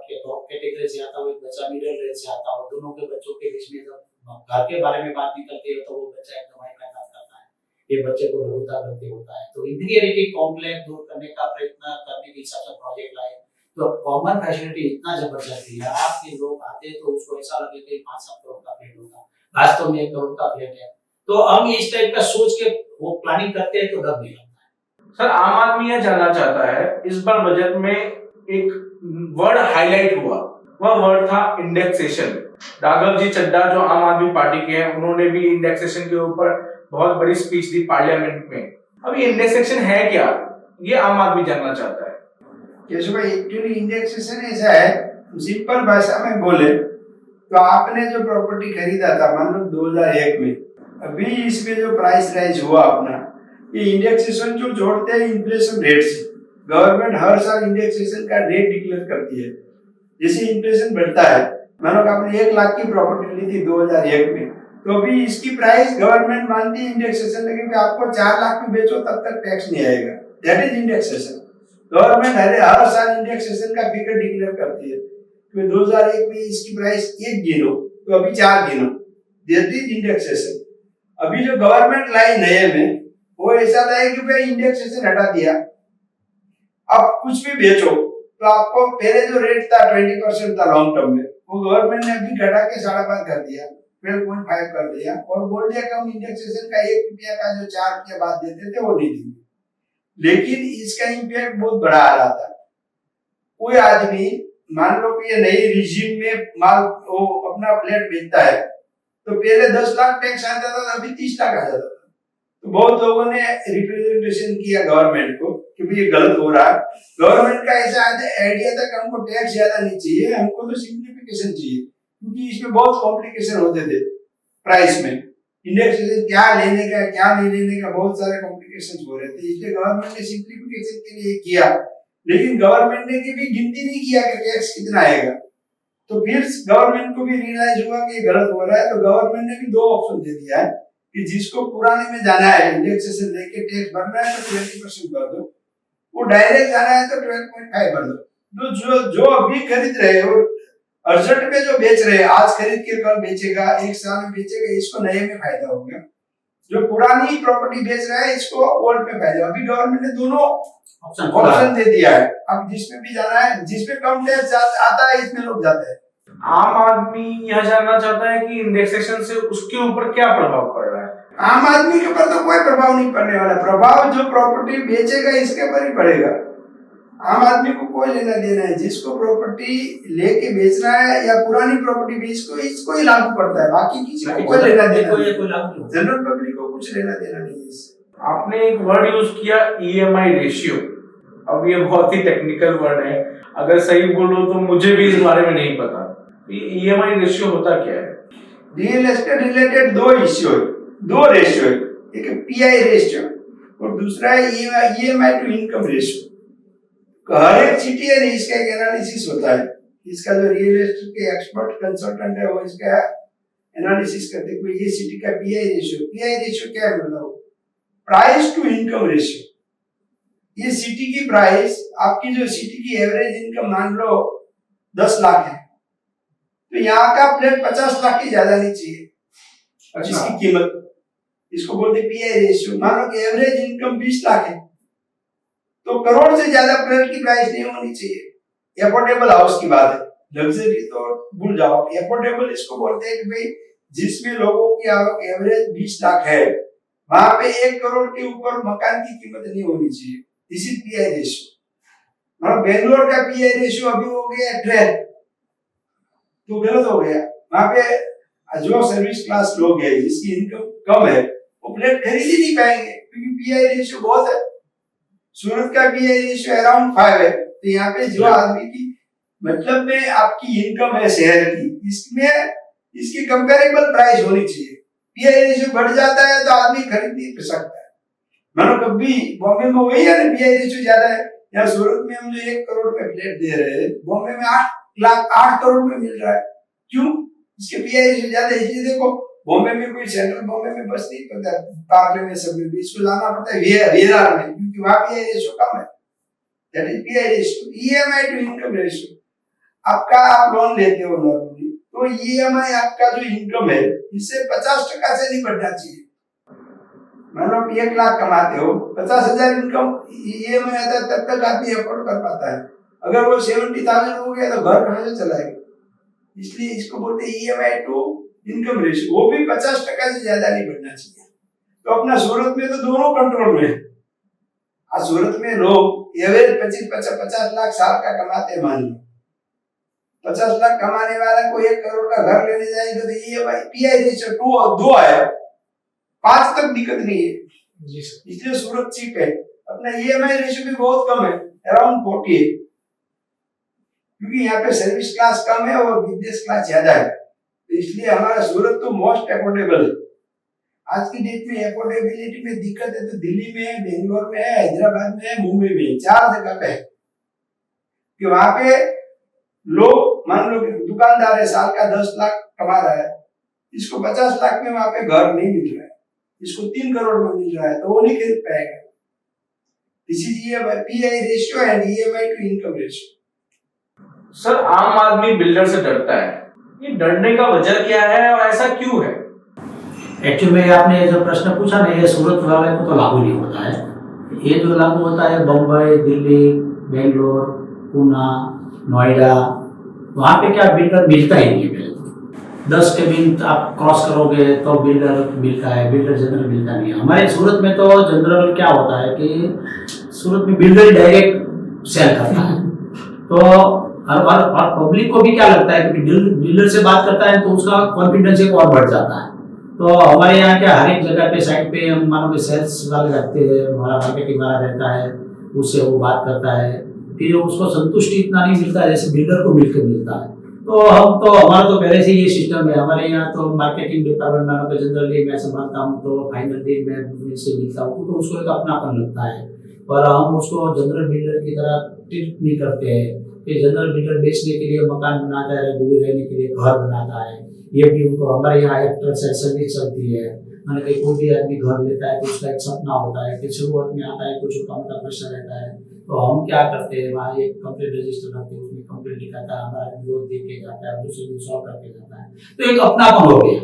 Speaker 6: कैटेगरी से आता हो, एक बच्चा मिडिल रेंज से आता हो, दोनों के बच्चों के बीच में जब घर के बारे में बात निकलती है तो वो बच्चा एकदम हाई क्लास करता है, ये बच्चे को लघुता करते होता है। तो इंफीरियरिटी कॉम्प्लेक्स दूर करने का प्रयत्न करने के हिसाब से प्रोजेक्ट लाए। तो कॉमन फैसिलिटी इतना जबरदस्त है, आपके लोग आते हैं तो उसको ऐसा लगे कि 5-7 करोड़ का फ्लैट होगा, वास्तव में 1 करोड़ का फ्लैट है। तो हम इस टाइप का सोच के वो प्लानिंग करते हैं तो डर नहीं लगता है।
Speaker 4: सर, आम आदमी यह जानना चाहता है, इस बार बजट में एक वर्ड हाईलाइट हुआ, वह वर्ड था इंडेक्सेशन। राघव जी चड्ढा जो आम आदमी पार्टी के हैं, उन्होंने भी इंडेक्सेशन के ऊपर बहुत बड़ी स्पीच दी पार्लियामेंट में। अब ये इंडेक्सेशन है क्या, ये आम आदमी जानना चाहता है।
Speaker 5: केशव भाई, एक्चुअली इंडेक्सेशन ऐसा है, सिंपल भाषा में बोले तो आपने जो प्रॉपर्टी खरीदा था मान लो 2001 में, अभी इसमें जो प्राइस राइज हुआ अपना, ये इंडेक्सेशन जो जोड़ते हैं इन्फ्लेशन रेट से। गवर्नमेंट हर साल इंडेक्सेशन का रेट डिक्लेयर करती है। जैसे इन्फ्लेशन बढ़ता है, मानो आपने 1 लाख की प्रॉपर्टी ली थी 2001 में, तो अभी इसकी प्राइस गवर्नमेंट मानती है इंडेक्सेशन लगे कि आपको 4 लाख में बेचो तब तक टैक्स नहीं आएगा। That is indexation. गवर्नमेंट हर साल इंडेक्सेशन का फिगर डिक्लेयर करती है कि 2001 में इसकी प्राइस 1 गिनो तो अभी 4 गिनो। That is indexation. अभी जो गवर्नमेंट लाई नए में, वो ऐसा लाए कि भाई इंडेक्सेशन हटा दिया, अब कुछ भी बेचो तो आपको पहले जो रेट था 20% था लॉन्ग टर्म में, वो गवर्नमेंट ने अभी घटा के 5.5 कर दिया, 12.5 कर दिया, और बोल दिया कि हम इंडेक्सेशन का 1 रुपया का जो 4 रुपया बाद देते थे वो नहीं देंगे। लेकिन इसका इम्पैक्ट बहुत बड़ा आ रहा था। कोई आदमी मान लो कि ये नई रिजीम में माल वो अपना फ्लैट बेचता है तो पहले 10 लाख टैक्स आता था, अभी 30 लाख आ जाता था। तो बहुत लोगों ने रिप्रेजेंटेशन किया गवर्नमेंट को कि भाई ये गलत हो रहा है। गवर्नमेंट का ऐसा आइडिया था कि हमको टैक्स ज्यादा नहीं चाहिए, हमको तो सिंप्लीफिकेशन चाहिए, क्योंकि इसमें बहुत कॉम्प्लिकेशन होते थे प्राइस में। इंडेक्सेशन क्या लेने का क्या नहीं लेने का बहुत सारे कॉम्प्लिकेशन हो रहे थे, इसलिए गवर्नमेंट ने सिंप्लीफिकेशन के लिए किया। लेकिन गवर्नमेंट ने भी गिनती नहीं किया कि टैक्स कितना आएगा। तो फिर गवर्नमेंट को भी रियलाइज हुआ कि गलत हो रहा है, तो गवर्नमेंट ने भी 2 ऑप्शन दे दिया है कि जिसको पुराने में जाना है इंडेक्सेशन लेके टैक्स भरना है तो 20% भर दो, वो डायरेक्ट जाना है तो 12.5 भर दो। जो अभी खरीद रहे हो, अर्जेंट में जो बेच रहे हैं, आज खरीद के कल बेचेगा, 1 साल में बेचेगा, इसको नए में फायदा होगा। जो पुरानी प्रॉपर्टी बेच रहा है इसको ओल्ड में फायदा। अभी गवर्नमेंट ने दोनों ऑप्शन दे दिया है। अब जिसमें भी जाना है, जिसमें कम टैक्स आता है इसमें लोग जाते हैं।
Speaker 4: आम आदमी यह जानना चाहता है कि इंडेक्सेशन से उसके ऊपर क्या प्रभाव पड़ रहा है।
Speaker 5: आम आदमी के ऊपर तो कोई प्रभाव नहीं पड़ने वाला। प्रभाव जो प्रॉपर्टी बेचेगा इसके ऊपर ही पड़ेगा। आम आदमी को कोई लेना देना है, जिसको प्रॉपर्टी लेके बेचना है या पुरानी प्रॉपर्टी भी इसको ही लागू पड़ता है, बाकी किसी को कोई लेना देना नहीं। जनरल पब्लिक को कुछ लेना देना नहीं है इससे।
Speaker 4: आपने एक वर्ड यूज किया EMI रेशियो। अब ये बहुत ही टेक्निकल वर्ड है, अगर सही बोलो तो मुझे भी इस बारे में नहीं पता। EMI रेशियो होता क्या है?
Speaker 5: रियल एस्टेट रिलेटेड दो इश्यू है, दो रेशियो है, एक है पीआई रेशियो और दूसरा है ईएमआई टू इनकम रेशियो। हर एक सिटी है इसका एक एनालिसिस होता है, इसका जो रियल एस्टेट के एक्सपर्ट कंसल्टेंट है वो इसका एनालिसिस करते हैं ये सिटी का पीआई रेशियो क्या है, मतलब प्राइस टू इनकम रेशियो। ये सिटी की प्राइस, आपकी जो सिटी की एवरेज इनकम मान लो 10 लाख है, तो यहाँ का फ्लैट 50 लाख की ज्यादा नहीं चाहिए जिसकी कीमत, इसको बोलते पीआई रेशियो। मान लो कि एवरेज इनकम 20 लाख है, तो करोड़ से ज्यादा फ्लैट की प्राइस नहीं होनी चाहिए। एफोर्डेबल हाउस की बात है, लग्जरी तो भूल जाओ। एफोर्डेबल इसको बोलते हैं कि भाई जिसमें लोगों की आवक एवरेज 20 लाख है, वहां पे 1 करोड़ के ऊपर मकान की कीमत नहीं होनी चाहिए, इसी पीआई रेशियो। मतलब बेंगलोर का पीआई रेशियो अभी हो गया 12, तो गलत हो गया। वहां पे जो सर्विस क्लास लोग हैं जिसकी इनकम कम है वो फ्लैट खरीद ही नहीं पाएंगे क्योंकि पीआई रेशियो बहुत है। सूरत का पीआई रेशियो अराउंड 5 है, तो यहाँ पे जो आदमी की मतलब में आपकी इनकम है शहर की, इसमें इसकी कंपेरेबल प्राइस होनी चाहिए। पीआई रेशियो बढ़ जाता है तो आदमी खरीद नहीं सकता है। मानो कभी बॉम्बे में वही है ना, पीआई रेशियो ज्यादा है। यहाँ सूरत में हम जो 1 करोड़ में फ्लैट दे रहे हैं, बॉम्बे में 8 करोड़ में मिल रहा है। क्यों? इसके पीआई रेशियो ज्यादा है। इसलिए देखो बॉम्बे में कोई सेंट्रल बॉम्बे में बस नहीं पड़ता, पार्ले में सब में भी इसको जाना पड़ता है VRR में, क्योंकि वहाँ पीआई रेशियो कम है। That is PI ratio. EMI to income ratio, आपका आप लोन लेते हो नॉर्मली, तो ईएमआई आपका जो इनकम है इससे 50% से नहीं बढ़ना चाहिए। मान लो 1 लाख कमाते हो, 50,000 इनकम ईएमआई आता है, तब तक आदमी अफोर्ड कर पाता है। अगर वो 70,000 हो गया तो घर कहाँ से चलाएगा? इसलिए इसको बोलते हैं ईएमआई टू इनकम रेशियो, वो भी 50% से ज्यादा नहीं बढ़ना चाहिए। तो अपना सूरत में तो दोनों कंट्रोल में है। आज सूरत में लोग एवरेज 50 लाख साल का कमाते हैं। मान लो 50 लाख कमाने वाला को 1 करोड़ का घर लेने जाएगा तो ईएमआई पीआई रेशियो 2 है, 5 तक दिक्कत नहीं है जी सर। इसलिए सूरत चीप है। अपना ईएमआई रेशियो भी बहुत कम है, अराउंड 40 है, क्योंकि यहाँ पे सर्विस क्लास कम है और बिजनेस क्लास ज्यादा है। तो इसलिए हमारा सूरत तो मोस्ट अफोर्डेबल है। आज की डेट में अफोर्डेबिलिटी में दिक्कत है तो दिल्ली में है, बेंगलोर में है, हैदराबाद में है, मुंबई में है, 4 जगह पे है। कि वहां पे लोग मान लो कि दुकानदार है, साल का 10 लाख कमा रहा है, इसको 50 लाख में वहां पे घर नहीं मिल रहा है, इसको 3 करोड़ में मिल रहा है, तो वो नहीं खरीद पाएगा। This is PI ratio and EMI to income ratio.
Speaker 4: Sir, आम आदमी बिल्डर से डरता है, ये डरने का वजह क्या है और ऐसा क्यों है?
Speaker 6: एक्चुअली में आपने जो प्रश्न पूछा ना, ये सूरत वाले को तो लागू नहीं होता है। ये जो लागू होता है बम्बई, दिल्ली, बेंगलोर, पूना, नोएडा, वहाँ पे क्या बिल्डर मिलता ही नहीं है। 10 के बिल आप क्रॉस करोगे तो बिल्डर मिलता है, बिल्डर जनरल मिलता नहीं है। हमारे सूरत में तो जनरल क्या होता है कि सूरत में बिल्डर डायरेक्ट सेल करता है, तो और पब्लिक को भी क्या लगता है कि डीलर से बात करता है तो उसका कॉन्फिडेंस एक और बढ़ जाता है। तो हमारे यहाँ क्या हर एक जगह पे साइड पे हम मानो कि सेल्स वाले रखते हैं, हमारा मार्केटिंग वाला रहता है, उससे वो बात करता है, फिर उसको संतुष्टि इतना नहीं मिलता जैसे बिल्डर को मिलकर मिलता है। तो हम तो हमारा तो पहले से ये सिस्टम है। हमारे यहाँ तो मार्केटिंग डिपार्टमेंट मानो कि जनरली मैं संभालता हूँ, तो फाइनल डील में से मिलता हूँ, तो उसको एक अपनापन लगता है। और हम उसको जनरल बिल्डर की तरह ट्रीट नहीं करते हैं कि जनरल बिल्डर बेचने के लिए मकान बनाता है, रहने के लिए घर बनाता है। ये भी उनको हमारे यहाँ एक सर्विस चलती है। मैंने कि कोई भी आदमी घर लेता है तो उसका एक सपना होता है कि शुरुआत में आता है कुछ काम का प्रेशर रहता है, तो हम क्या करते हैं वहाँ एक कंप्लेंट रजिस्टर रखते हैं, उसमें कंप्लेंट लिखाता है, हमारा विरोध दे के जाता है, दूसरे दिन सॉल्व करके जाता है, तो एक अपनापन हो गया।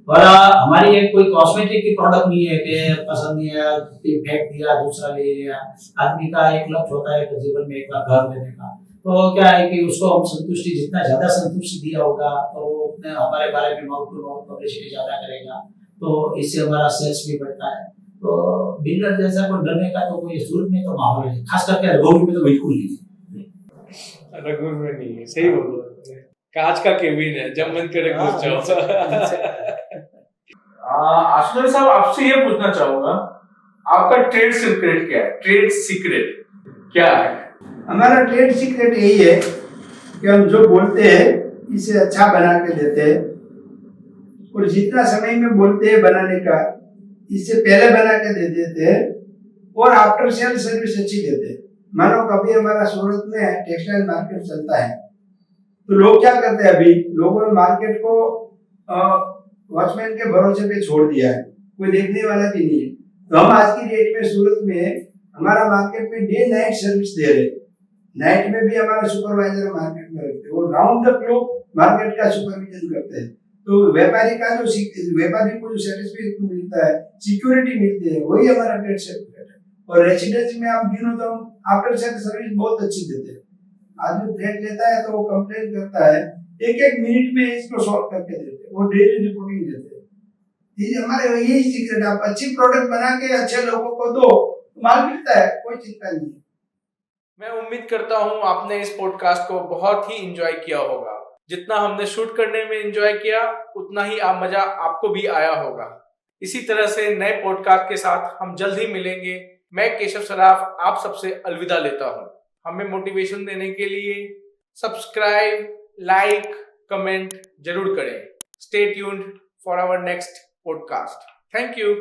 Speaker 6: और हमारी एक कोई कॉस्मेटिक की प्रोडक्ट नहीं है कि पसंद नहीं आया फेंक दिया, दूसरा ले लिया। आदमी का एक लक्ष्य होता है कि जीवन में एक घर लेने का, तो क्या है कि उसको हम संतुष्टि जितना ज्यादा संतुष्टि दिया होगा तो वो उतने हमारे बारे में माउथ टू माउथ पब्लिसिटी ज्यादा करेगा, तो इससे हमारा सेल्स भी बढ़ता है। तो बिल्डर जैसा कोई डरने का तो कोई सूरत में तो माहौल है, खास करके रघुवीर में तो बिल्कुल नहीं है।
Speaker 4: रघुवीर में नहीं है, सही बोल रहे हो। कांच का केबिन है, जब मन करे घुस जाओ। आशुतोष साहब, आपसे ये पूछना चाहूंगा, आपका ट्रेड सीक्रेट क्या है? ट्रेड सीक्रेट क्या है?
Speaker 5: हमारा ट्रेड सीक्रेट यही है कि हम जो बोलते हैं इसे अच्छा बना के देते हैं। और जितना समय में बोलते हैं बनाने का, इससे पहले बना के दे देते हैं और आफ्टर सेल सर्विस अच्छी देते हैं। मानो कभी हमारा सूरत में टेक्सटाइल मार्केट चलता है तो लोग क्या करते हैं, अभी लोगों ने मार्केट को वॉचमैन के भरोसे पे छोड़ दिया है, कोई देखने वाला भी नहीं है। तो हम आज की डेट में सूरत में हमारा मार्केट में डे नाइट सर्विस दे रहे हैं। नाइट में भी हमारा सुपरवाइजर मार्केट में रखते हैं, वो राउंड द क्लॉक मार्केट का सुपरविजन करते हैं। तो व्यापारी को जो सेटिस्फेक्शन मिलता है, सिक्योरिटी मिलती है, वही हमारा ट्रेड सर्टिफिकेट है। और रेसिडेंस में आप गिनो तो हम आफ्टर सेल सर्विस बहुत अच्छी देते हैं। आदमी फ्लैट लेता है तो वो कंप्लेन करता है, एक मिनट में इसको सॉल्व करके देते हैं, वो डेली रिपोर्टिंग देते हैं। ये हमारे यही सीक्रेट, आप अच्छी प्रोडक्ट बना के अच्छे लोगों को दो, माल मिलता है, कोई चिंता नहीं है।
Speaker 4: मैं उम्मीद करता हूं आपने इस पॉडकास्ट को बहुत ही एंजॉय किया होगा। जितना हमने शूट करने में एंजॉय किया उतना ही मजा आपको भी आया होगा। इसी तरह से नए पॉडकास्ट के साथ हम जल्द ही मिलेंगे। मैं केशव सराफ आप सबसे अलविदा लेता हूं। हमें मोटिवेशन देने के लिए सब्सक्राइब, लाइक, कमेंट जरूर करें। Stay tuned for our next podcast. Thank you.